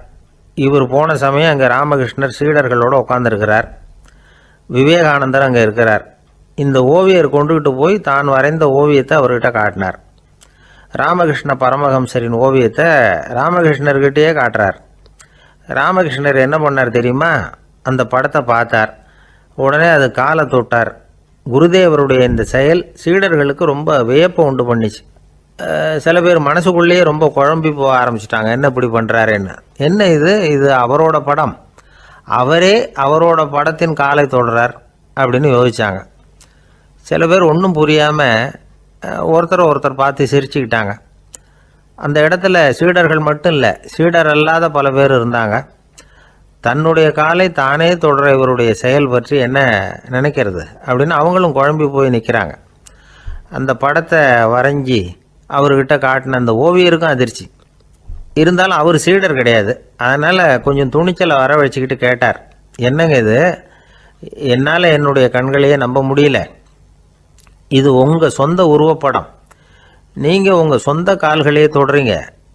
இவர் போன சமயம் அங்கே ராமகிருஷ்ணர் சீடர்களோடு உட்காந்துருக்கிறார். விவேகானந்தர் அங்கே இருக்கிறார். இந்த ஓவியர் கொண்டுகிட்டு போய் தான் வரைந்த ஓவியத்தை அவர்கிட்ட காட்டினார். ராமகிருஷ்ண பரமஹம்சரின் ஓவியத்தை ராமகிருஷ்ணர்கிட்டயே காட்டுறார். ராமகிருஷ்ணர் என்ன பண்ணார் தெரியுமா? அந்த படத்தை பார்த்தார். உடனே அது காலை தொட்டார். குருதேவருடைய இந்த செயல் சீடர்களுக்கு ரொம்ப வியப்பை உண்டு பண்ணிச்சு. சில பேர் மனசுக்குள்ளேயே ரொம்ப குழம்பி போக ஆரம்பிச்சிட்டாங்க, என்ன இப்படி பண்ணுறாருன்னு. என்ன இது அவரோட படம், அவரே அவரோட படத்தின் காலை தொடுறார் அப்படின்னு யோசித்தாங்க. சில பேர் ஒன்றும் புரியாமல் ஒருத்தர் பார்த்து சிரிச்சுக்கிட்டாங்க. அந்த இடத்துல சீடர்கள் மட்டும் இல்லை, சீடர் அல்லாத பல பேர் இருந்தாங்க. தன்னுடைய காலை தானே தொடர இவருடைய செயல் பற்றி என்ன நினைக்கிறது அப்படின்னு அவங்களும் குழம்பி போய் நிற்கிறாங்க. அந்த படத்தை வரைஞ்சி அவர்கிட்ட காட்டின அந்த ஓவியருக்கும் அதிர்ச்சி. இருந்தாலும் அவர் சீடர் கிடையாது. அதனால் கொஞ்சம் துணிச்சலை வரவழைச்சிக்கிட்டு கேட்டார், என்னங்க இது, என்னால் என்னுடைய கண்களையே நம்ப முடியல. இது உங்கள் சொந்த உருவப்படம், நீங்கள் உங்கள் சொந்த கால்களையே தொடுறீங்க,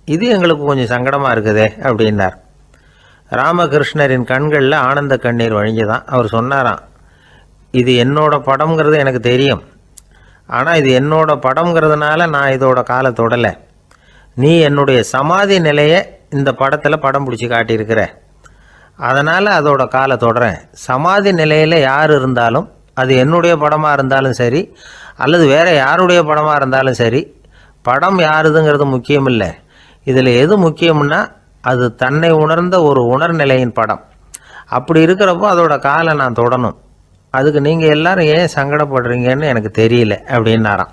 இது எங்களுக்கு கொஞ்சம் சங்கடமாக இருக்குதே அப்படின்னார். ராமகிருஷ்ணரின் கண்களில் ஆனந்த கண்ணீர் வழிஞ்சுதான். அவர் சொன்னாராம், இது என்னோட படம்ங்கிறது எனக்கு தெரியும், ஆனால் இது என்னோட படம்ங்கிறதுனால நான் இதோட காலை தொடலை. நீ என்னுடைய சமாதி நிலையை இந்த படத்தில் படம் பிடிச்சி காட்டியிருக்கிற, அதனால் அதோட காலை தொடறேன். சமாதி நிலையில் யார் இருந்தாலும், அது என்னுடைய படமாக இருந்தாலும் சரி அல்லது வேறு யாருடைய படமாக இருந்தாலும் சரி, படம் யாருதுங்கிறது முக்கியம் இல்லை. இதில் எது முக்கியம்னா அது தன்னை உணர்ந்த ஒரு உணர்நிலையின் படம். அப்படி இருக்கிறப்போ அதோட காலை நான் தொடணும். அதுக்கு நீங்கள் எல்லாரும் ஏன் சங்கடப்படுறீங்கன்னு எனக்கு தெரியல அப்படின்னாராம்.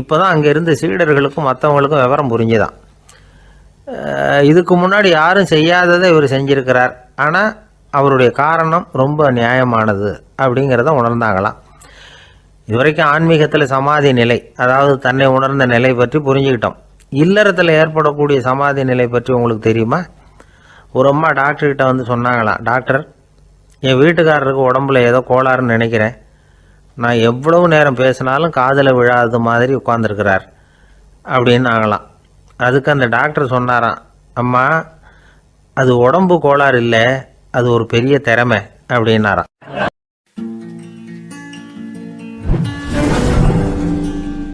இப்போ தான் அங்கே இருந்த சீடர்களுக்கும் மற்றவங்களுக்கும் விவரம் புரிஞ்சுதான். இதுக்கு முன்னாடி யாரும் செய்யாததை இவர் செஞ்சிருக்கிறார், ஆனால் அவருடைய காரணம் ரொம்ப நியாயமானது அப்படிங்கிறத உணர்ந்தாங்களாம். இதுவரைக்கும் ஆன்மீகத்தில் சமாதி நிலை, அதாவது தன்னை உணர்ந்த நிலை பற்றி புரிஞ்சுக்கிட்டோம். இல்லறத்தில் ஏற்படக்கூடிய சமாதி நிலை பற்றி உங்களுக்கு தெரியுமா? ஒரு அம்மா டாக்டர்கிட்ட வந்து சொன்னாங்களாம், டாக்டர், என் வீட்டுக்காரருக்கு உடம்புல ஏதோ கோளாறுன்னு நினைக்கிறேன், நான் எவ்வளவு நேரம் பேசினாலும் காதில் விழாத மாதிரி உட்காந்துருக்கிறார் அப்படின்னு ஆகலாம். அதுக்கு அந்த டாக்டர் சொன்னாராம், அம்மா, அது உடம்பு கோளாறு இல்லை, அது ஒரு பெரிய திறமை அப்படின்னாராம்.